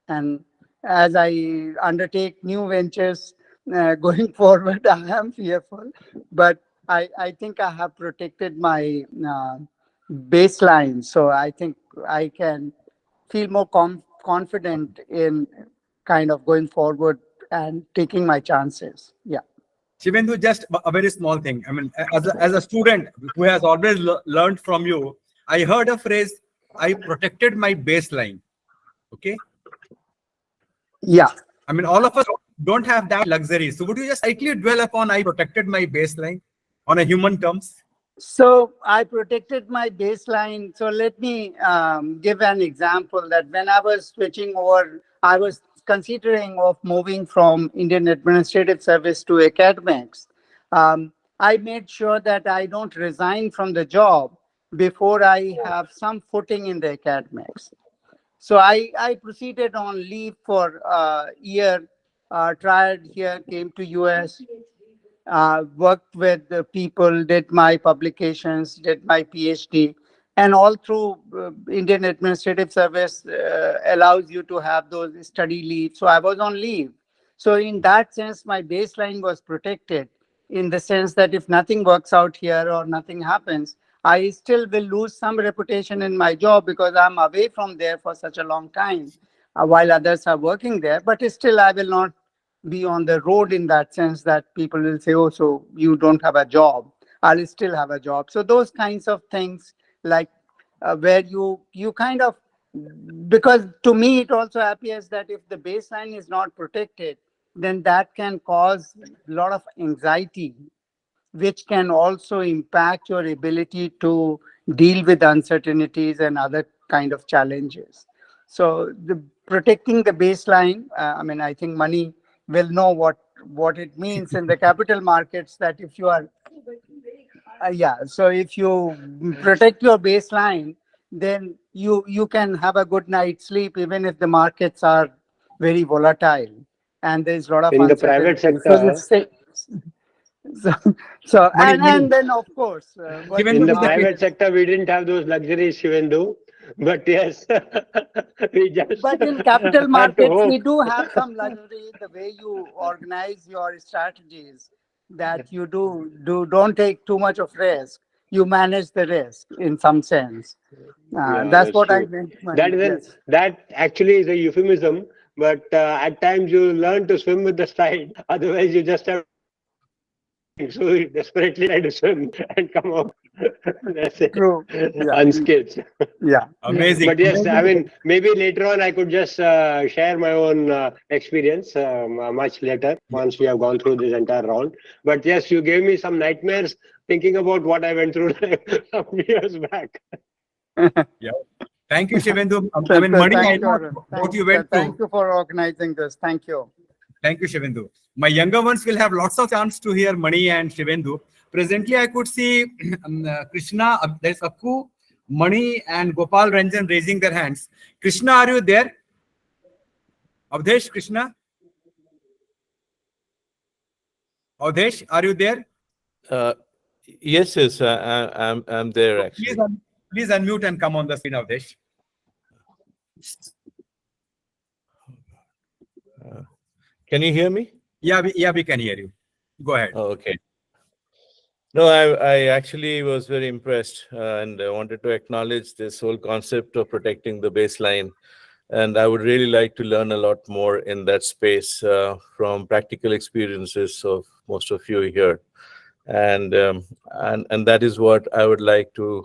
And as I undertake new ventures going forward, I am fearful. But I think I have protected my baseline. So I think I can feel more confident in kind of going forward and taking my chances. Yeah. Shivendu, just a very small thing. I mean, as a student who has always learned from you, I heard a phrase, I protected my baseline. Okay. Yeah. I mean, all of us don't have that luxury. So would you just slightly dwell upon I protected my baseline on a human terms? So I protected my baseline. So let me give an example that when I was switching over, I was considering of moving from Indian Administrative Service to academics. I made sure that I don't resign from the job before I have some footing in the academics. So I proceeded on leave for a year, tried here, came to US, worked with the people, did my publications, did my PhD, and all through Indian Administrative Service allows you to have those study leave. So I was on leave. So in that sense, my baseline was protected in the sense that if nothing works out here or nothing happens, I still will lose some reputation in my job because I'm away from there for such a long time while others are working there. But still, I will not be on the road in that sense that people will say, oh, so you don't have a job. I'll still have a job. So those kinds of things, like where you kind of, because to me it also appears that if the baseline is not protected, then that can cause a lot of anxiety, which can also impact your ability to deal with uncertainties and other kind of challenges. So the protecting the baseline, I mean, I think money will know what it means in the capital markets, that if you are yeah, so if you protect your baseline, then you can have a good night's sleep even if the markets are very volatile and there's a lot of In the private uncertainty. So sector, so, so Many. and then of course in working the Shivendu, hard. private sector, we didn't have those luxuries, Shivendu. But yes, we just But in capital had to markets, we hope. do have some luxury, the way you organize your strategies, that you don't take too much of risk. You manage the risk in some sense. Yeah, That's that's what I true. meant. That Yes. that actually is a euphemism, but at times you learn to swim with the tide. Otherwise, you just have so you desperately try to swim and come out. That's it, True. Yeah. unscathed. Yeah. amazing, But yes, I amazing. mean, maybe later on I could just share my own experience much later once we have gone through this entire round. But yes, you gave me some nightmares thinking about what I went through some years back. Yeah. Thank you, Shivendu. I So, mean, Mani, I thank you, know Arun. what you went Thank through. you for organizing this. Thank you. Thank you, Shivendu. My younger ones will have lots of chance to hear Mani and Shivendu. Presently, I could see Krishna, there's Akku, Mani, and Gopal Ranjan raising their hands. Krishna, are you there? Avdesh, Krishna? Avdesh, are you there? Uh, yes, yes, I'm there So please, actually. please unmute and come on the screen, Avdesh. Can you hear me? Yeah, we can hear you. Go ahead. Oh, okay. No, I actually was very impressed and I wanted to acknowledge this whole concept of protecting the baseline. And I would really like to learn a lot more in that space from practical experiences of most of you here. and that is what I would like to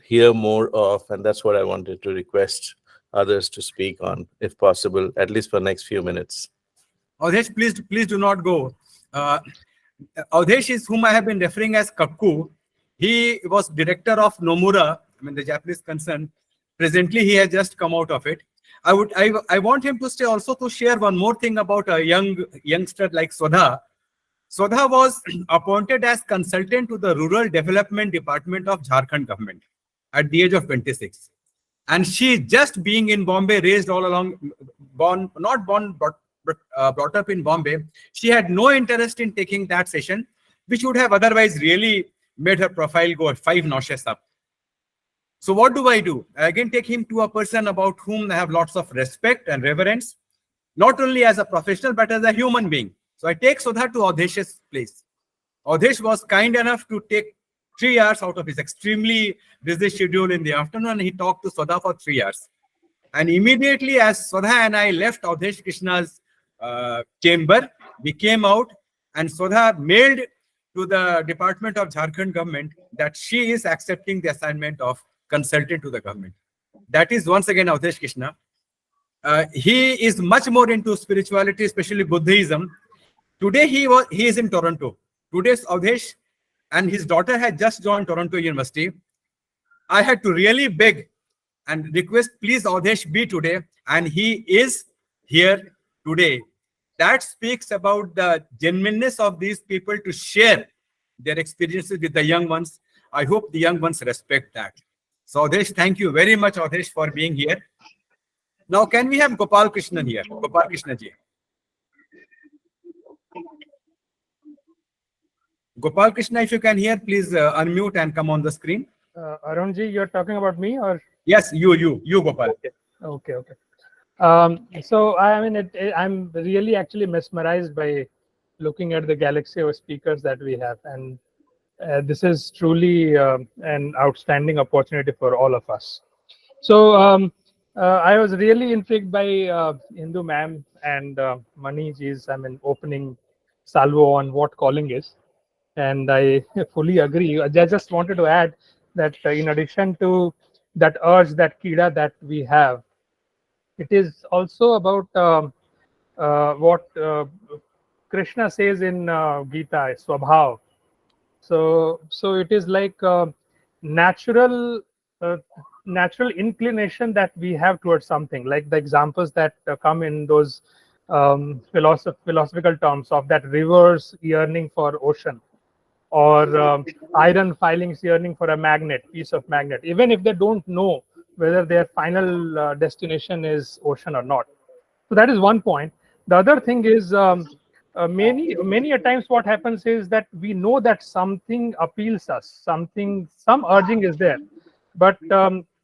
hear more of, and that's what I wanted to request others to speak on, if possible, at least for next few minutes. Avdesh, please do not go. Uh, Avdesh is whom I have been referring as Kakku. He was director of Nomura, I mean the Japanese concern. Presently, he has just come out of it. I want him to stay also to share one more thing about a youngster like Swadha. Swadha was appointed as consultant to the Rural Development Department of Jharkhand government at the age of 26. And she, just being in Bombay, raised all along, brought up in Bombay, she had no interest in taking that session, which would have otherwise really made her profile go 5 notches up. So what do? I again take him to a person about whom I have lots of respect and reverence, not only as a professional, but as a human being. So I take Sudha to Avdesh's place. Avdesh was kind enough to take 3 hours out of his extremely busy schedule in the afternoon, and he talked to Sudha for 3 hours. And immediately as Sudha and I left Avdesh Krishna's chamber, we came out, and Sudha mailed to the Department of Jharkhand government that she is accepting the assignment of consultant to the government. That is once again Avdesh Krishna. He is much more into spirituality, especially Buddhism. Today he is in Toronto. Today's Avdesh and his daughter had just joined Toronto University. I had to really beg and request, please Avdesh be today, and he is here today. That speaks about the genuineness of these people to share their experiences with the young ones. I hope the young ones respect that. So Avdesh, thank you very much, Avdesh, for being here. Now, can we have Gopal Krishnan here? Gopal Krishna ji. Gopal Krishna, if you can hear, please unmute and come on the screen. Arunji, you're talking about me, or? Yes, you, Gopal. Okay. So I mean, I'm really actually mesmerized by looking at the galaxy of speakers that we have, and this is truly an outstanding opportunity for all of us. So I was really intrigued by Indu ma'am and Mani ji's, I mean, opening salvo on what calling is. And I fully agree. I just wanted to add that in addition to that urge, that kida that we have, it is also about what Krishna says in Gita, Swabhav. So it is like natural inclination that we have towards something, like the examples that come in those philosophical terms of that rivers yearning for ocean, or iron filings yearning for a piece of magnet, even if they don't know whether their final destination is ocean or not. So that is one point. The other thing is many a times what happens is that we know that something appeals us, some urging is there, but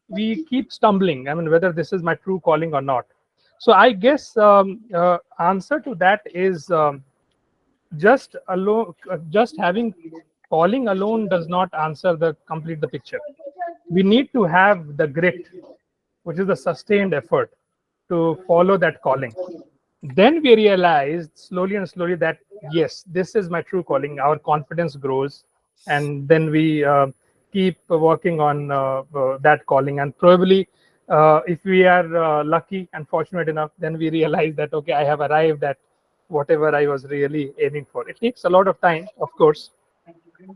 we keep stumbling. I mean, whether this is my true calling or not. So I guess answer to that is just having calling alone does not complete the picture. We need to have the grit, which is the sustained effort to follow that calling. Then we realize slowly and slowly that yes, this is my true calling. Our confidence grows, and then we keep working on that calling. And probably if we are lucky and fortunate enough, then we realize that okay, I have arrived at whatever I was really aiming for. It takes a lot of time, of course.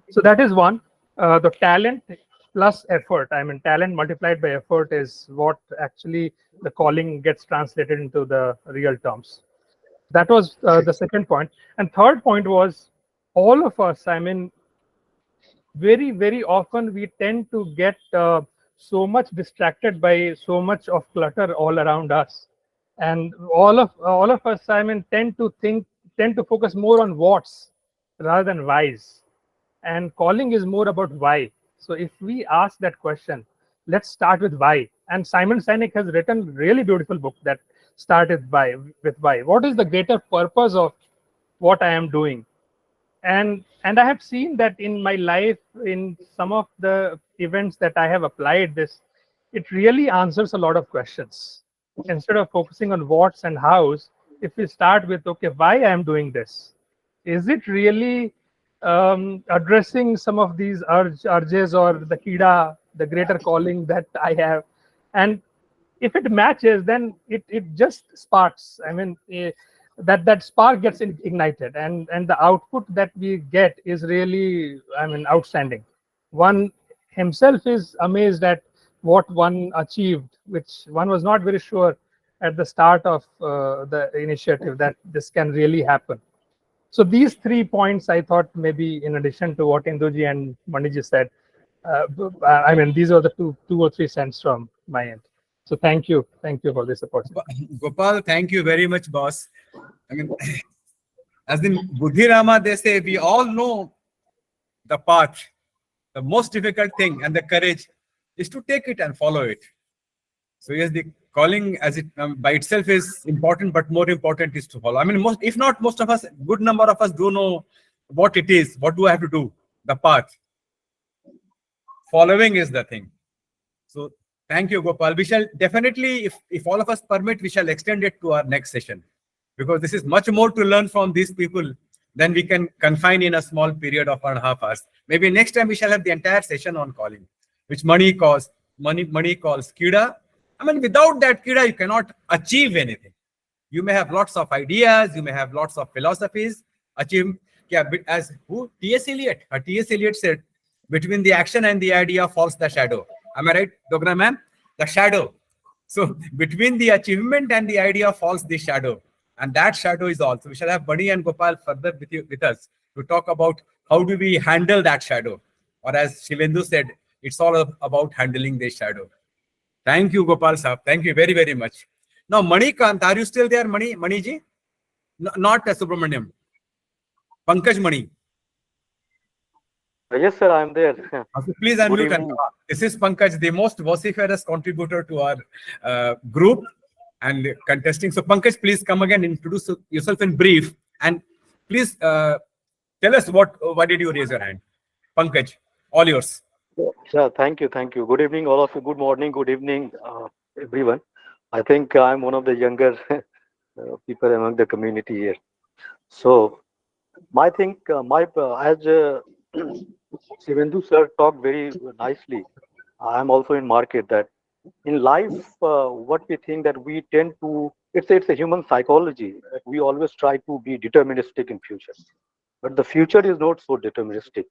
So that is one. The talent plus effort, I mean, talent multiplied by effort is what actually the calling gets translated into the real terms. That was the second point. And third point was, all of us, I mean, very, very often we tend to get so much distracted by so much of clutter all around us. And all of us, I mean, tend to focus more on what's rather than why's. And calling is more about why. So if we ask that question, let's start with why. And Simon Sinek has written a really beautiful book that started with why. What is the greater purpose of what I am doing? And I have seen that in my life, in some of the events that I have applied this, it really answers a lot of questions. Instead of focusing on what's and how's, if we start with, okay, why I am doing this? Is it really addressing some of these urges or the kida, the greater calling that I have. And if it matches, then it just sparks. I mean, that spark gets ignited, and the output that we get is really, I mean, outstanding. One himself is amazed at what one achieved, which one was not very sure at the start of the initiative that this can really happen. So these 3 points, I thought, maybe in addition to what Induji and Maniji said, I mean, these are the two or three cents from my end. So thank you for this opportunity. Gopal, thank you very much, boss. I mean, as in Buddhi Rama, they say we all know the path. The most difficult thing and the courage is to take it and follow it. So yes, the calling as it by itself is important, but more important is to follow. I mean, if not most of us, good number of us do know what it is. What do I have to do? The path. Following is the thing. So thank you, Gopal. We shall definitely, if all of us permit, we shall extend it to our next session, because this is much more to learn from these people than we can confine in a small period of 1.5 hours. Maybe next time we shall have the entire session on calling, which money calls kida. I mean, without that kida, you cannot achieve anything. You may have lots of ideas, you may have lots of philosophies. Achieve, yeah, as who? T.S. Eliot. T.S. Eliot said, between the action and the idea falls the shadow. Am I right, Dogra ma'am? The shadow. So between the achievement and the idea falls the shadow. And that shadow is all. So we shall have Bunny and Gopal further with us to talk about how do we handle that shadow. Or as Shivendu said, it's all about handling the shadow. Thank you, Gopal Saab. Thank you very, very much. Now, Manikant, are you still there, Maniji? No, not Subramaniam. Pankaj Mani. Yes, sir, I'm there. Okay, please Good unmute. evening. This is Pankaj, the most vociferous contributor to our group and contesting. So, Pankaj, please come again, introduce yourself in brief, and please tell us why did you raise your hand? Pankaj, all yours. Sir, thank you. Good evening, all of you. Good morning, good evening, everyone. I think I'm one of the younger people among the community here. So, as Shivendu sir talked very nicely, I'm also in market that in life, what we think that we tend to, it's a human psychology that we always try to be deterministic in future. But the future is not so deterministic.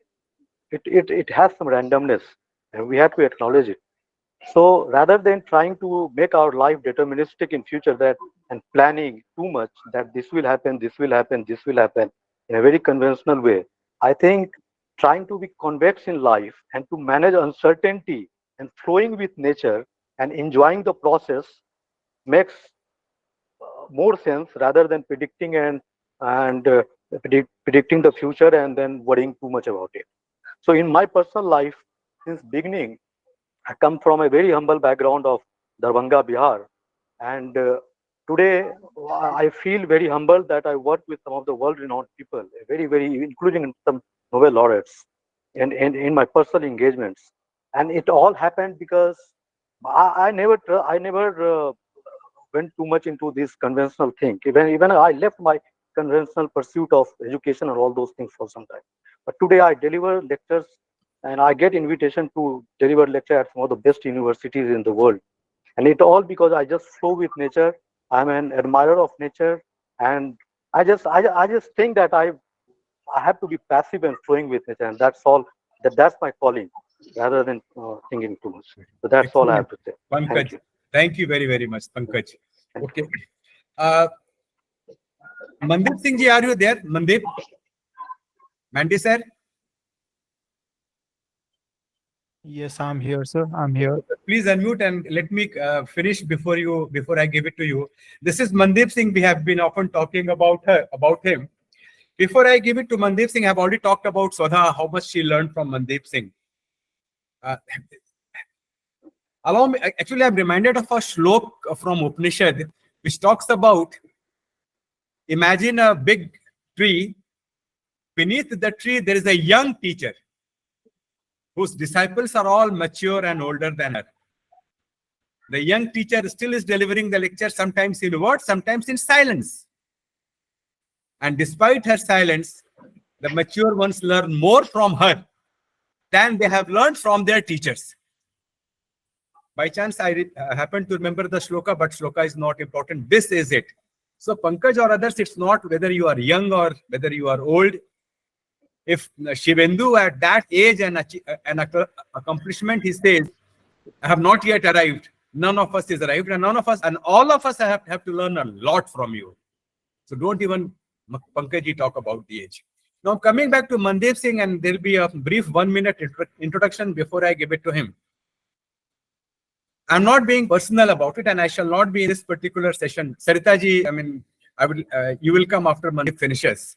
It has some randomness, and we have to acknowledge it. So rather than trying to make our life deterministic in future that and planning too much that this will happen, this will happen, this will happen in a very conventional way, I think trying to be convex in life and to manage uncertainty and flowing with nature and enjoying the process makes more sense rather than predicting and predicting the future and then worrying too much about it. So in my personal life, since beginning, I come from a very humble background of Darbhanga, Bihar, and today I feel very humbled that I work with some of the world-renowned people, including some Nobel laureates, in my personal engagements, and it all happened because I never went too much into this conventional thing. Even I left my conventional pursuit of education and all those things for some time. But today I deliver lectures and I get invitation to deliver lecture at some of the best universities in the world. And it all because I just flow with nature. I'm an admirer of nature, and I just think that I have to be passive and flowing with nature, and that's all. That's my calling, rather than thinking too much. So that's all I have to say. Pankaj, Thank you. Thank you very, very much, Pankaj. Okay. Mandeep Singh ji, are you there? Mandeep? Mandy sir? Yes, I'm here, sir. I'm here. Please unmute and let me finish before I give it to you. This is Mandeep Singh. We have been often talking about him. Before I give it to Mandeep Singh, I've already talked about Swadha, how much she learned from Mandeep Singh. Allow me, actually, I'm reminded of a shlok from Upanishad, which talks about, imagine a big tree. Beneath the tree, there is a young teacher whose disciples are all mature and older than her. The young teacher still is delivering the lecture, sometimes in words, sometimes in silence. And despite her silence, the mature ones learn more from her than they have learned from their teachers. By chance, I happen to remember the shloka, but shloka is not important. This is it. So Pankaj or others, it's not whether you are young or whether you are old. If Shivendu at that age and accomplishment, he says, I have not yet arrived. None of us is arrived, and none of us, and all of us have to learn a lot from you. So don't even, Pankaj, talk about the age. Now coming back to Mandeep Singh, and there'll be a brief 1 minute introduction before I give it to him. I'm not being personal about it, and I shall not be in this particular session. Sarita ji, I mean, you will come after Mandeep finishes.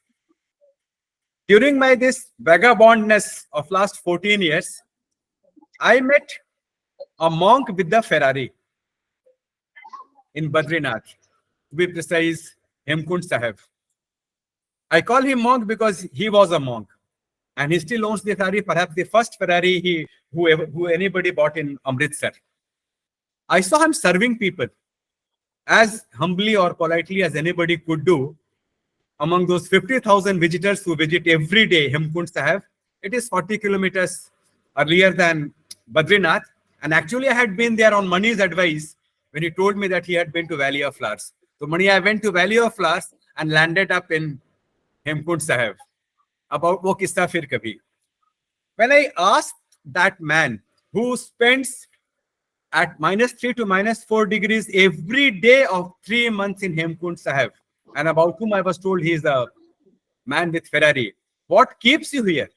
During my this vagabondness of last 14 years, I met a monk with the Ferrari in Badrinath, to be precise, Hemkund Sahib. I call him monk because he was a monk, and he still owns the Ferrari, perhaps the first Ferrari who anybody bought in Amritsar. I saw him serving people as humbly or politely as anybody could do. Among those 50,000 visitors who visit every day Hemkund Sahib, it is 40 kilometers earlier than Badrinath. And actually, I had been there on Mani's advice when he told me that he had been to Valley of Flowers. So Mani, I went to Valley of Flowers and landed up in Hemkund Sahib. About wo kissa fir kabhi. When I asked that man who spends at -3 to -4 degrees every day of 3 months in Hemkund Sahib, and about whom I was told he is a man with Ferrari, what keeps you here?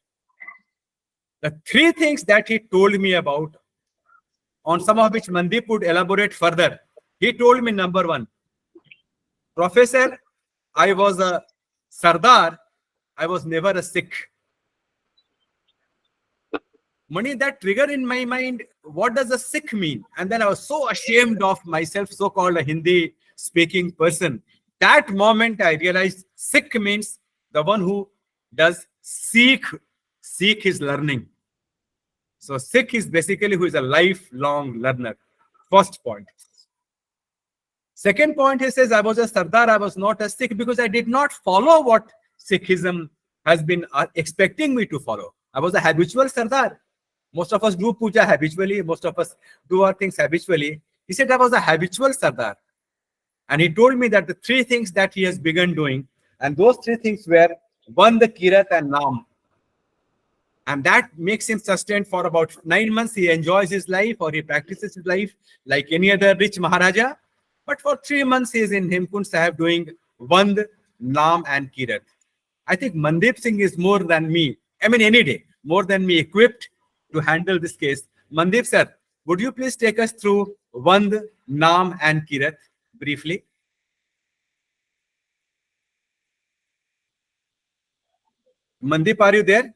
The 3 things that he told me about, on some of which Mandeep would elaborate further. He told me, number 1, Professor, I was a Sardar, I was never a Sikh. Mani, that trigger in my mind, what does a Sikh mean? And then I was so ashamed of myself, so-called a Hindi-speaking person. That moment I realized Sikh means the one who does seek his learning. So Sikh is basically who is a lifelong learner. First point. Second point, he says, I was a Sardar, I was not a Sikh because I did not follow what Sikhism has been expecting me to follow. I was a habitual Sardar. Most of us do puja habitually. Most of us do our things habitually. He said I was a habitual Sardar. And he told me that the 3 things that he has begun doing, and those 3 things were 1, the Kirat and Naam. And that makes him sustained for about 9 months. He enjoys his life, or he practices his life like any other rich Maharaja. But for 3 months, he is in Hemkund Sahib doing Vand, Naam and Kirat. I think Mandeep Singh is more than me, I mean any day, more than me equipped to handle this case. Mandeep sir, would you please take us through Vand, Naam and Kirat briefly? Mandeep, are you there?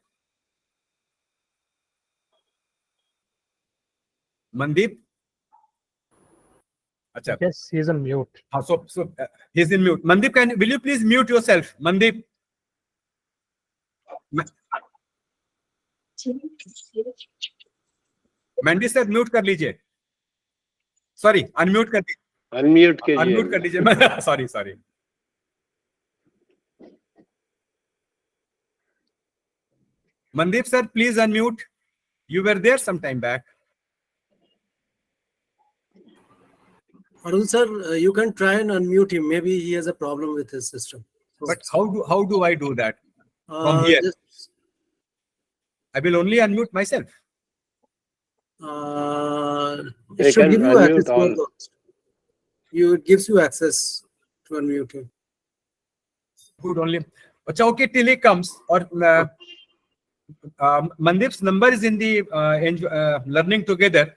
Mandeep? Achha. Yes, he's on mute. So he's in mute. Mandeep, will you please mute yourself? Mandeep. Mandy sir, mute कर लीजिए. Sorry, unmute कर दीजिए. Unmute कर लीजिए. Sorry. Mandeep sir, please unmute. You were there some time back. Arun sir, you can try and unmute him. Maybe he has a problem with his system. But how do I do that from here? I will only unmute myself. It should give you access. It gives you access to unmute him. Good only. Okay, till he comes. Or Mandeep's number is in the learning together.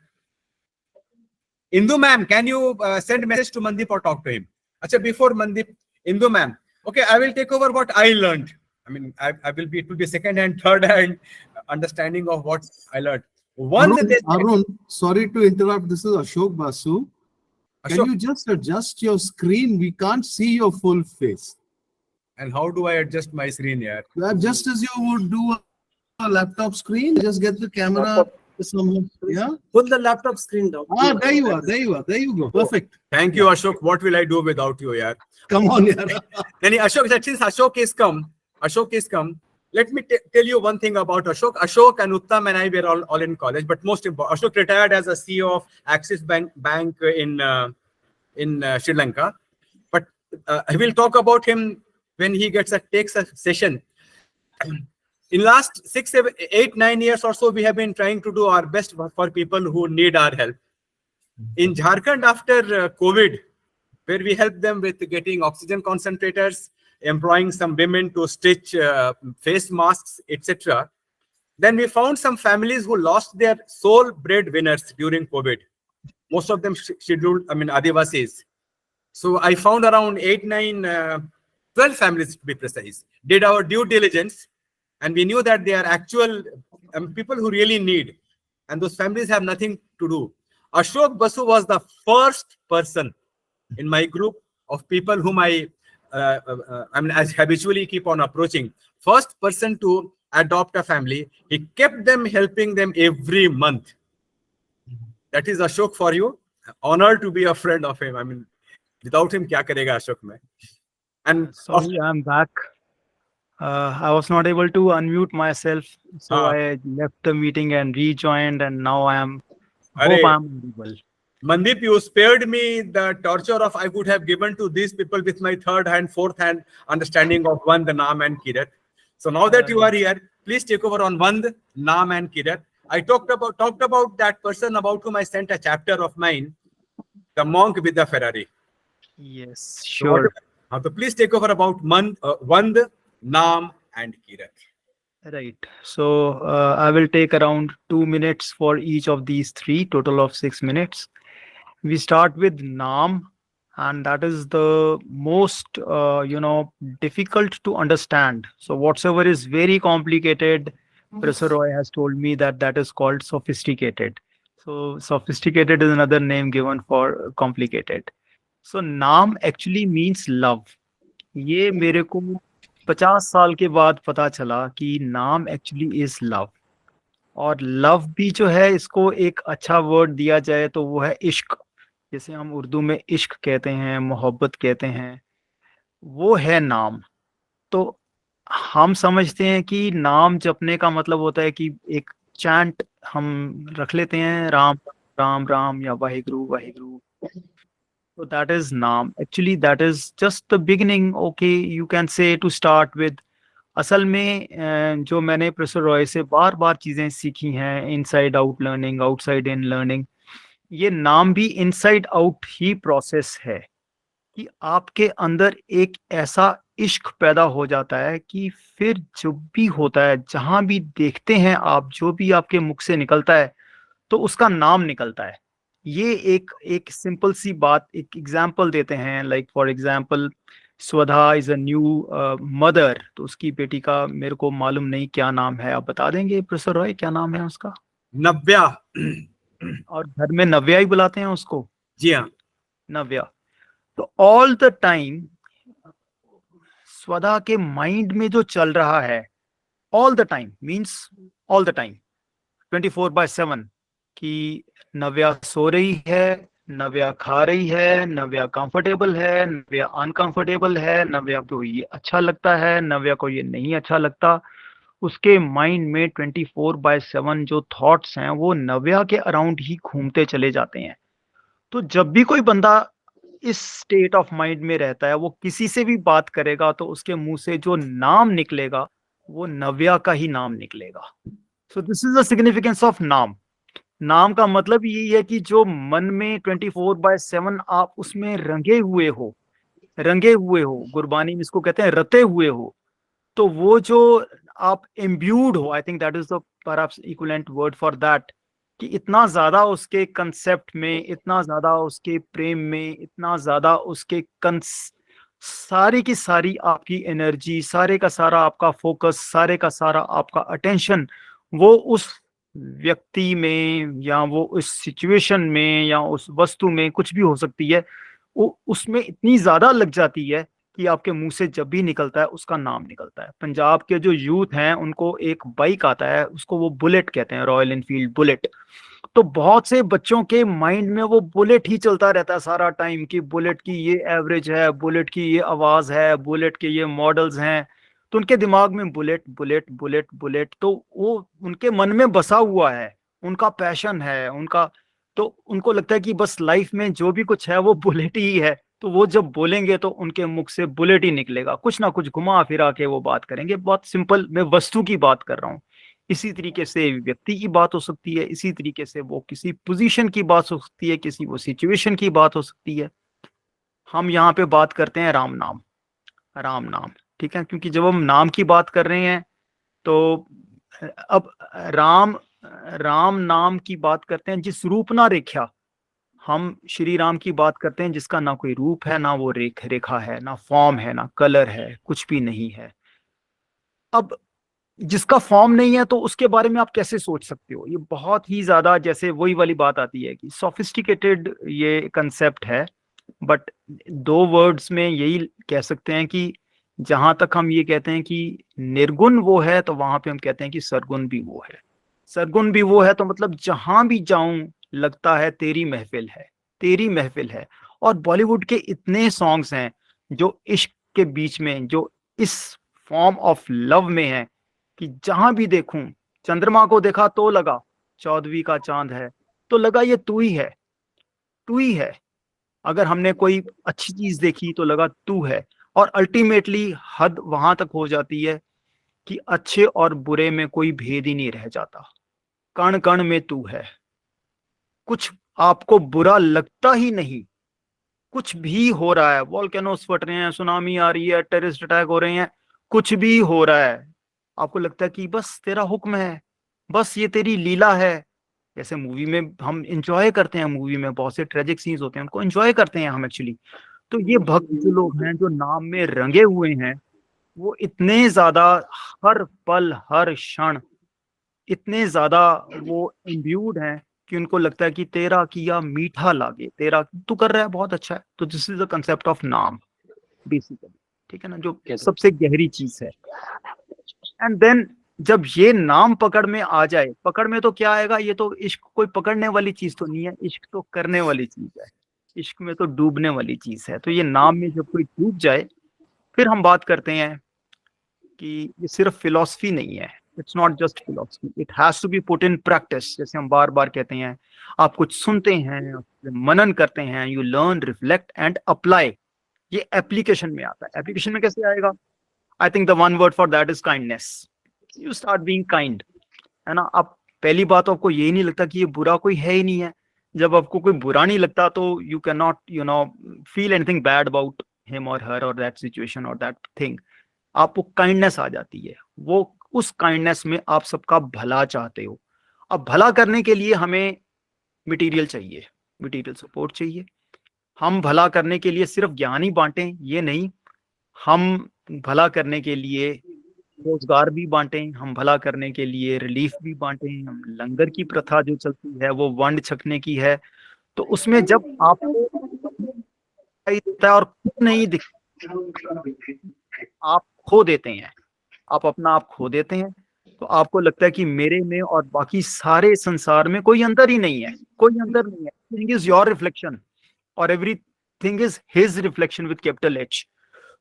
Indu ma'am, can you send a message to Mandeep or talk to him? Achha, before Mandeep, Indu ma'am. Okay, I will take over what I learned. I mean, it will be second and third hand understanding of what I learned. Arun, sorry to interrupt. This is Ashok Basu. Can you just adjust your screen? We can't see your full face. And how do I adjust my screen here? Just as you would do a laptop screen, just get the camera. Yeah, put the laptop screen down. There you go. Perfect. Thank you, Ashok. What will I do without you, yaar? Come on, yaar. Ashok, since Ashok is come, let me tell you one thing about Ashok. Ashok and Uttam and I were all in college, but most important, Ashok retired as a CEO of Axis Bank in Sri Lanka. But I will talk about him when he takes a session. In last 6, 7, 8, 9 years or so, we have been trying to do our best for people who need our help. In Jharkhand, after COVID, where we helped them with getting oxygen concentrators, employing some women to stitch face masks, etc. Then we found some families who lost their sole breadwinners during COVID. Most of them scheduled, Adivasis. So I found around 8, 9, 12 families to be precise, did our due diligence, and we knew that they are actual people who really need, and those families have nothing to do. Ashok Basu was the first person in my group of people whom I habitually keep on approaching. First person to adopt a family. He kept them, helping them every month. That is Ashok for you. Honored to be a friend of him. Without him, kya karega Ashok mein? And sorry, I'm back. I was not able to unmute myself, so I left the meeting and rejoined, and now hope I'm able. Mandeep, you spared me the torture of I would have given to these people with my third hand, fourth hand understanding of Vand, Naam and Kirat. So now that you are here, please take over on Vand, Naam and Kirat. I talked about that person about whom I sent a chapter of mine, the monk with the Ferrari. Yes, sure. So please take over about Vand, Naam and Kirat. Right. So I will take around 2 minutes for each of these three, total of 6 minutes. We start with Naam, and that is the most, difficult to understand. So whatsoever is very complicated, Professor Roy has told me that is called sophisticated. So sophisticated is another name given for complicated. So Naam actually means love. ये मेरे को 50 साल के बाद पता चला कि नाम एक्चुअली इज लव, और लव भी जो है इसको एक अच्छा वर्ड दिया जाए तो वो है इश्क, जैसे हम उर्दू में इश्क कहते हैं, मोहब्बत कहते हैं, वो है नाम। तो हम समझते हैं कि नाम जपने का मतलब होता है कि एक चैंट हम रख लेते हैं, राम राम राम या Waheguru Waheguru, so that is naam. Actually that is just the beginning. Okay, you can say to start with. असल में जो मैंने प्रोफेसर रॉय से बार बार चीज़ें सीखी हैं, inside out learning, outside in learning, ये नाम भी इनसाइड आउट ही प्रोसेस है कि आपके अंदर एक ऐसा इश्क पैदा हो जाता है कि फिर जो भी होता है, जहाँ भी देखते हैं आप, जो भी आपके मुख से निकलता है तो उसका नाम निकलता है। ये एक सिंपल सी बात, एक एग्जाम्पल देते हैं, लाइक फॉर एग्जाम्पल स्वधा इज अ न्यू मदर, तो उसकी बेटी का मेरे को मालूम नहीं क्या नाम है, आप बता देंगे प्रोफेसर रॉय क्या नाम है उसका? नव्या। और घर में नव्या ही बुलाते हैं उसको? जी हाँ, नव्या। तो ऑल द टाइम स्वधा के माइंड में जो चल रहा है, all the time means all the time 24/7, कि नव्या सो रही है, नव्या खा रही है, नव्या कंफर्टेबल है, नव्या अनकंफर्टेबल है, नव्या को ये अच्छा लगता है, नव्या को ये नहीं अच्छा लगता। उसके माइंड में 24/7 जो थॉट्स हैं वो नव्या के अराउंड ही घूमते चले जाते हैं। तो जब भी कोई बंदा इस स्टेट ऑफ माइंड में रहता है, वो किसी से भी बात करेगा तो उसके मुंह से जो नाम निकलेगा वो नव्या का ही नाम निकलेगा। So this is the significance of नाम। नाम का मतलब यही है कि जो मन में 24/7 आप उसमें रंगे हुए हो, गुरबानी में इसको कहते हैं रते हुए हो, तो वो जो आप इम्ब्यूड हो, I think that is the perhaps equivalent word for that, कि इतना ज्यादा उसके कंसेप्ट में, इतना ज्यादा उसके प्रेम में, इतना ज्यादा उसके सारी की सारी आपकी एनर्जी, सारे का सारा आपका फोकस, सारे का सारा आपका अटेंशन वो उस व्यक्ति में या वो उस सिचुएशन में या उस वस्तु में, कुछ भी हो सकती है, वो उसमें इतनी ज्यादा लग जाती है कि आपके मुंह से जब भी निकलता है उसका नाम निकलता है। पंजाब के जो यूथ हैं उनको एक बाइक आता है, उसको वो बुलेट कहते हैं, रॉयल एनफील्ड बुलेट। तो बहुत से बच्चों के माइंड में वो बुलेट ही चलता रहता है सारा टाइम, कि बुलेट की ये एवरेज है, बुलेट की ये आवाज है, बुलेट के ये मॉडल्स हैं। तो उनके दिमाग में बुलेट बुलेट बुलेट बुलेट, तो वो उनके मन में बसा हुआ है, उनका पैशन है उनका। तो उनको लगता है कि बस लाइफ में जो भी कुछ है वो बुलेट ही है। तो वो जब बोलेंगे तो उनके मुख से बुलेट ही निकलेगा, कुछ ना कुछ घुमा फिरा के वो बात करेंगे। बहुत सिंपल, मैं वस्तु की बात कर रहा हूँ। इसी तरीके से व्यक्ति की बात हो सकती है, इसी तरीके से वो किसी पोजीशन की बात हो सकती है, किसी वो सिचुएशन की बात हो सकती है। हम यहाँ पे बात करते हैं राम नाम, राम नाम, ठीक है, क्योंकि जब हम नाम की बात कर रहे हैं तो अब राम, राम नाम की बात करते हैं जिस रूप ना रेखा। हम श्री राम की बात करते हैं जिसका ना कोई रूप है, ना वो रेखा है, ना फॉर्म है, ना कलर है, कुछ भी नहीं है। अब जिसका फॉर्म नहीं है तो उसके बारे में आप कैसे सोच सकते हो? ये बहुत ही ज्यादा, जैसे वही वाली बात आती है कि सोफिस्टिकेटेड ये कंसेप्ट है। बट दो वर्ड्स में यही कह सकते हैं कि जहां तक हम ये कहते हैं कि निर्गुण वो है, तो वहां पे हम कहते हैं कि सरगुण भी वो है। सरगुण भी वो है तो मतलब जहां भी जाऊं लगता है तेरी महफिल है, तेरी महफिल है। और बॉलीवुड के इतने सॉन्ग्स हैं जो इश्क के बीच में, जो इस फॉर्म ऑफ लव में है कि जहां भी देखूं, चंद्रमा को देखा तो लगा 14वीं का चांद है, तो लगा ये तू ही है, तू ही है। अगर हमने कोई अच्छी चीज देखी तो लगा तू है। और अल्टीमेटली हद वहां तक हो जाती है कि अच्छे और बुरे में कोई भेद ही नहीं रह जाता, कण कण में तू है। कुछ आपको बुरा लगता ही नहीं, कुछ भी हो रहा है, वॉल्केनोस फट रहे हैं, सुनामी आ रही है, टेररिस्ट अटैक हो रहे हैं, कुछ भी हो रहा है, आपको लगता है कि बस तेरा हुक्म है, बस ये तेरी लीला है। जैसे मूवी में हम एंजॉय करते हैं, मूवी में बहुत से ट्रेजिक सीन्स होते हैं, उनको एंजॉय करते हैं हम एक्चुअली। तो ये भक्त जो लोग हैं, जो नाम में रंगे हुए हैं, वो इतने ज्यादा हर पल हर क्षण इतने ज्यादा वो इम्ब्यूड हैं कि उनको लगता है कि तेरा किया मीठा लागे, तेरा तू कर रहा है बहुत अच्छा है। तो this is the concept of नाम बेसिकली, ठीक है ना, जो सबसे गहरी चीज है। एंड देन जब ये नाम पकड़ में आ जाए, पकड़ में तो क्या आएगा, ये तो इश्क कोई पकड़ने वाली चीज तो नहीं है, इश्क तो करने वाली चीज है, इश्क में तो डूबने वाली चीज है। तो ये नाम में जब कोई डूब जाए, फिर हम बात करते हैं कि ये सिर्फ फिलॉसफी नहीं है, it's not just philosophy, it has to be put in practice. जैसे हम बार बार कहते हैं, आप कुछ सुनते हैं, मनन करते हैं, you learn, reflect and apply. ये एप्लीकेशन में आता है। एप्लीकेशन में कैसे आएगा? I think the one word for that is kindness. You start being kind, है ना। अब पहली बात, आपको यही नहीं लगता कि ये बुरा कोई है ही नहीं है। जब आपको कोई बुरा नहीं लगता तो you can not feel anything bad about him और हर और दैट सिचुएशन और दैट थिंग। आपको काइंडनेस आ जाती है, वो उस काइंडनेस में आप सबका भला चाहते हो। अब भला करने के लिए हमें मटेरियल चाहिए, मटेरियल सपोर्ट चाहिए। हम भला करने के लिए सिर्फ ज्ञान ही बांटें ये नहीं, हम भला करने के लिए रोजगार भी बांटें, हम भला करने के लिए रिलीफ भी बांटें। हम लंगर की प्रथा जो चलती है वो वंड छकने की है। तो उसमें जब आपको दिखाई देता है और कुछ नहीं दिख, आप खो देते हैं, आप अपना आप खो देते हैं, तो आपको लगता है कि मेरे में और बाकी सारे संसार में कोई अंतर ही नहीं है, कोई अंतर नहीं है। थिंग इज योर रिफ्लेक्शन और every thing is his reflection with capital H.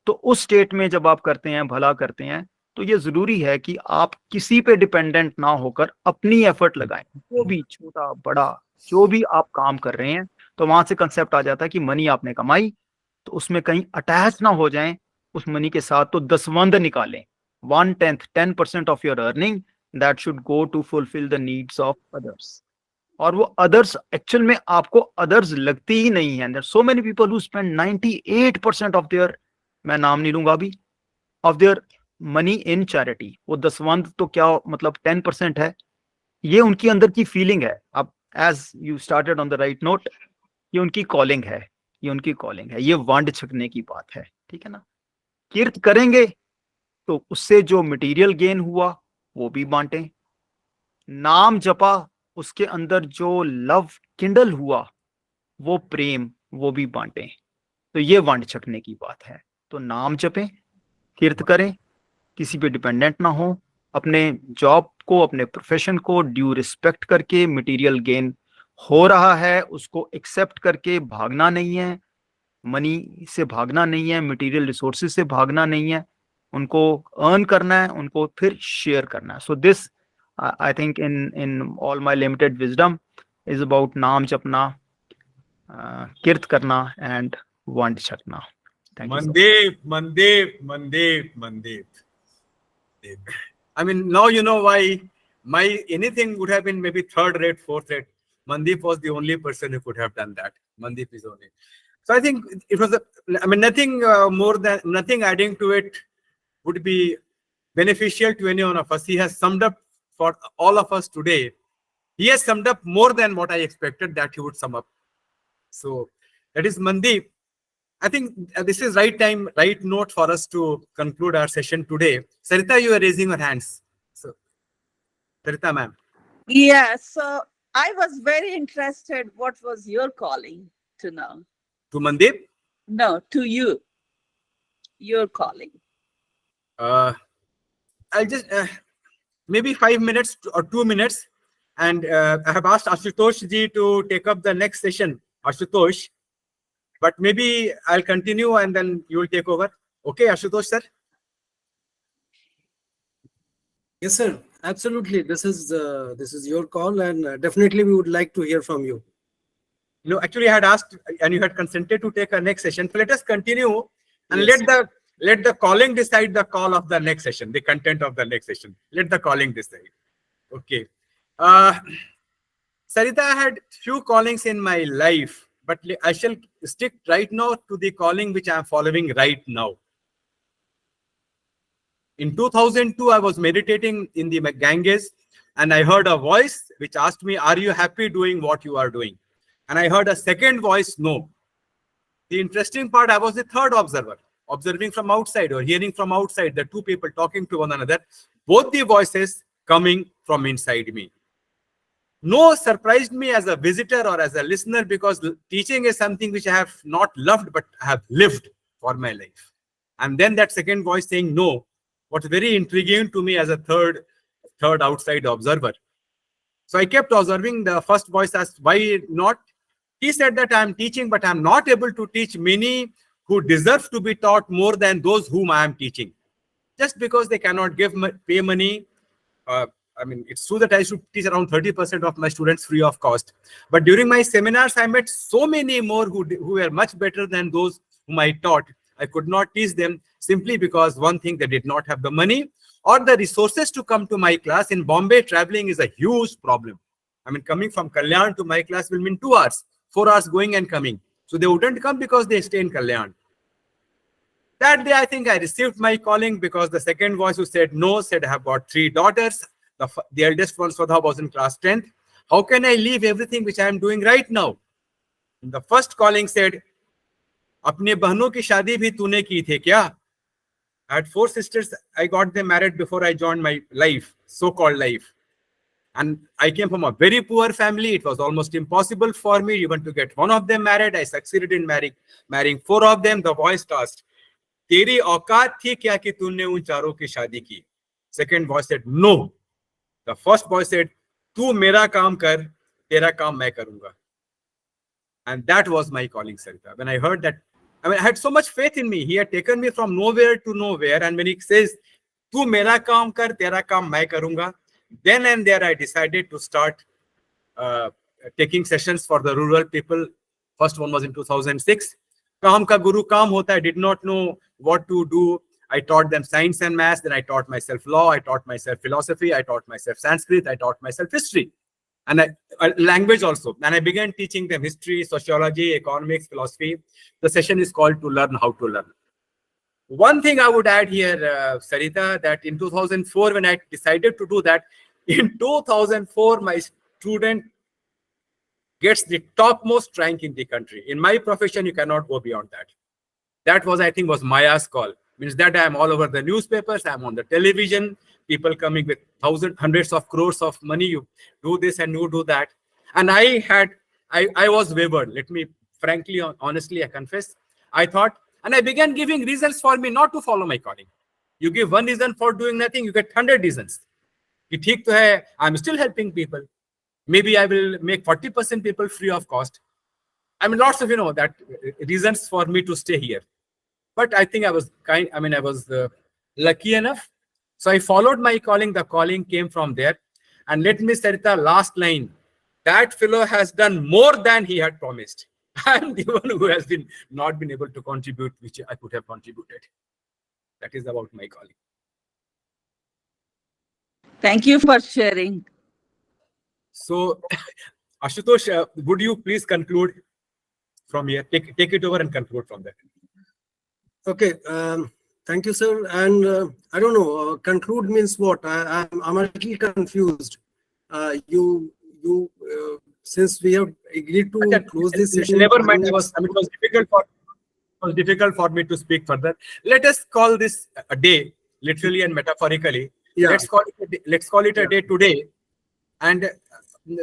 तो उस स्टेट में जब आप करते हैं, भला करते हैं, तो ये जरूरी है कि आप किसी पे डिपेंडेंट ना होकर अपनी एफर्ट लगाएं, जो भी छोटा बड़ा जो भी आप काम कर रहे हैं। तो वहां से कंसेप्ट आ जाता है कि मनी आपने कमाई, तो उसमें कहीं अटैच ना हो जाएं उस मनी के साथ, तो दसवंध निकालें, 1/10, 10% of your earning that should go to fulfil the needs of others. और वो अदर्स एक्चुअल में आपको अदर्स लगती ही नहीं है। So many people who spend 98% of their, मैं नाम नहीं लूंगा अभी, of their money in charity. वो दसवंध तो क्या मतलब 10% है, ये उनकी अंदर की फीलिंग है। अब as you started on the right note, ये उनकी कॉलिंग है, ये उनकी कॉलिंग है, ये वंड छकने की बात है, ठीक है ना। कीर्त करेंगे तो उससे जो मटेरियल गेन हुआ वो भी बांटें, नाम जपा उसके अंदर जो लव किंडल हुआ वो प्रेम वो भी बांटें। तो ये वंड छकने की बात है। तो नाम जपें, कीर्त करें, किसी पे डिपेंडेंट ना हो, अपने जॉब को, अपने प्रोफेशन को ड्यू रिस्पेक्ट करके, मटेरियल गेन हो रहा है उसको एक्सेप्ट करके भागना नहीं है, मनी से भागना नहीं है, मटेरियल रिसोर्सेज से भागना नहीं है। उनको अर्न करना है, उनको फिर शेयर करना है. So this, I think in all my limited wisdom is about नाम जपना, किर्त करना and वंड छकना. Thank you so much. Mandeep. I mean, now you know why my anything would have been maybe third rate, fourth rate. Mandeep was the only person who could have done that. Mandeep is only. So I think it was nothing more than nothing adding to it would be beneficial to any one of us. He has summed up for all of us today. He has summed up more than what I expected that he would sum up. So that is Mandeep. I think this is right time, right note for us to conclude our session today. Sarita, you are raising your hands. So, Sarita, ma'am. Yeah, so I was very interested. What was your calling to know? To Mandeep? No, to you. Your calling. I'll just maybe 5 minutes or 2 minutes. And I have asked Ashutosh ji to take up the next session. Ashutosh. But maybe I'll continue and then you will take over. Okay, Ashutosh, sir? Yes, sir. Absolutely. This is your call, and definitely we would like to hear from you. No, actually, I had asked and you had consented to take a next session. So let us continue and Yes. let the calling decide the call of the next session, the content of the next session. Let the calling decide. Okay. Sarita, I had few callings in my life, but I shall stick right now to the calling which I am following right now. In 2002, I was meditating in the Ganges and I heard a voice which asked me, are you happy doing what you are doing? And I heard a second voice, no. The interesting part, I was the third observer, observing from outside or hearing from outside, the two people talking to one another, both the voices coming from inside me. No surprised me as a visitor or as a listener because teaching is something which I have not loved, but I have lived for my life. And then that second voice saying no, was very intriguing to me as a third outside observer. So I kept observing the first voice as why not? He said that I'm teaching, but I'm not able to teach many who deserve to be taught more than those whom I am teaching. Just because they cannot pay money. I mean, it's true that I should teach around 30% of my students free of cost. But during my seminars, I met so many more who were much better than those whom I taught. I could not teach them simply because one thing, they did not have the money or the resources to come to my class. In Bombay, traveling is a huge problem. I mean, coming from Kalyan to my class will mean 2 hours, 4 hours going and coming. So they wouldn't come because they stay in Kalyan. That day, I think I received my calling because the second voice who said no said, I have got 3 daughters. The eldest one, Swadha, was in class 10th. How can I leave everything which I am doing right now? And the first calling said, अपने बहनों की शादी भी तूने की थी क्या? I had 4 sisters. I got them married before I joined my life, so-called life. And I came from a very poor family. It was almost impossible for me even to get one of them married. I succeeded in marrying 4 of them. The voice asked, तेरी औकात थी क्या कि तूने उन चारों की शादी की? Second voice said, no. The first voice said, तू मेरा काम कर, तेरा काम मैं करूंगा. And that was my calling, Sarita. When I heard that, I mean, I had so much faith in me. He had taken me from nowhere to nowhere. And when he says, तू मेरा काम कर, तेरा काम मैं करूंगा, then and there I decided to start taking sessions for the rural people. First one was in 2006. Kaam ka guru kaam hota. I did not know what to do. I taught them science and maths. Then I taught myself law. I taught myself philosophy. I taught myself Sanskrit. I taught myself history. And language also. And I began teaching them history, sociology, economics, philosophy. The session is called To Learn How to Learn. One thing I would add here, Sarita, that in 2004, when I decided to do that, in 2004, my student gets the topmost rank in the country. In my profession, you cannot go beyond that. That was, I think, was Maya's call. Means that I am all over the newspapers, I am on the television, people coming with hundreds of crores of money, you do this and you do that. And I was wavered. Let me frankly, honestly, I confess. I thought, and I began giving reasons for me not to follow my calling. You give one reason for doing nothing, you get 100 reasons. I'm still helping people. Maybe I will make 40% people free of cost. I mean, lots of, that reasons for me to stay here. But I think I was lucky enough. So I followed my calling. The calling came from there. And let me say the last line. That fellow has done more than he had promised. I'm the one who has not been able to contribute, which I could have contributed. That is about my calling. Thank you for sharing. So, Ashutosh, would you please conclude from here? Take it over and conclude from there. Okay. Thank you, sir. And I don't know. Conclude means what? I'm a little confused. Since we have agreed to close this session. Never mind. It was difficult for me to speak further. Let us call this a day, literally and metaphorically. Yeah. Let's call it a day today, and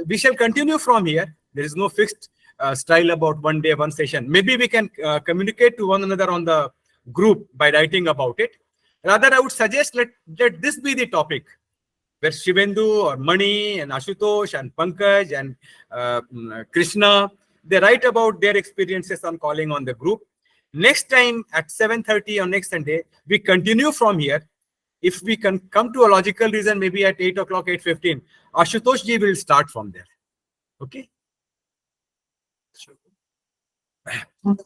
we shall continue from here. There is no fixed style about one day, one session. Maybe we can communicate to one another on the group by writing about it. Rather, I would suggest let this be the topic, where Shivendu or Mani and Ashutosh and Pankaj and Krishna, they write about their experiences on calling on the group. Next time at 7:30 on next Sunday, we continue from here. If we can come to a logical reason, maybe at 8 o'clock, 8:15, Ashutosh ji will start from there. Okay?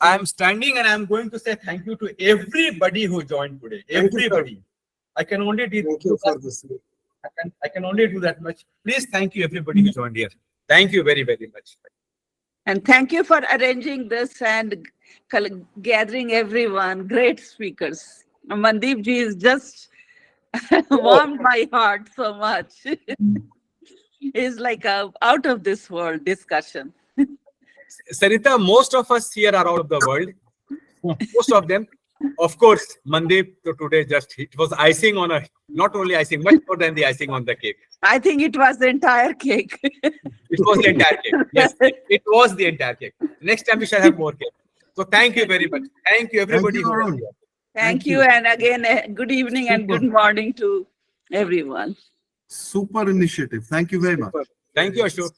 I'm standing and I'm going to say thank you to everybody who joined today. Everybody. I can only do Thank you for this. I can only do that much. Please thank you everybody who joined here. Thank you very, very much. And thank you for arranging this and gathering everyone. Great speakers. Mandeep ji is just warmed my heart so much. It's like a out of this world discussion. Sarita, most of us here are out of the world. Most of them. Of course, Mandeep today it was icing on not only icing, much more than the icing on the cake. I think it was the entire cake. It was the entire cake. Yes, it was the entire cake. Next time we shall have more cake. So thank you very much. Thank you everybody. Thank you, Arun. Thank you. And again, good evening and good morning to everyone. Super initiative. Thank you very much. Thank you, Ashok.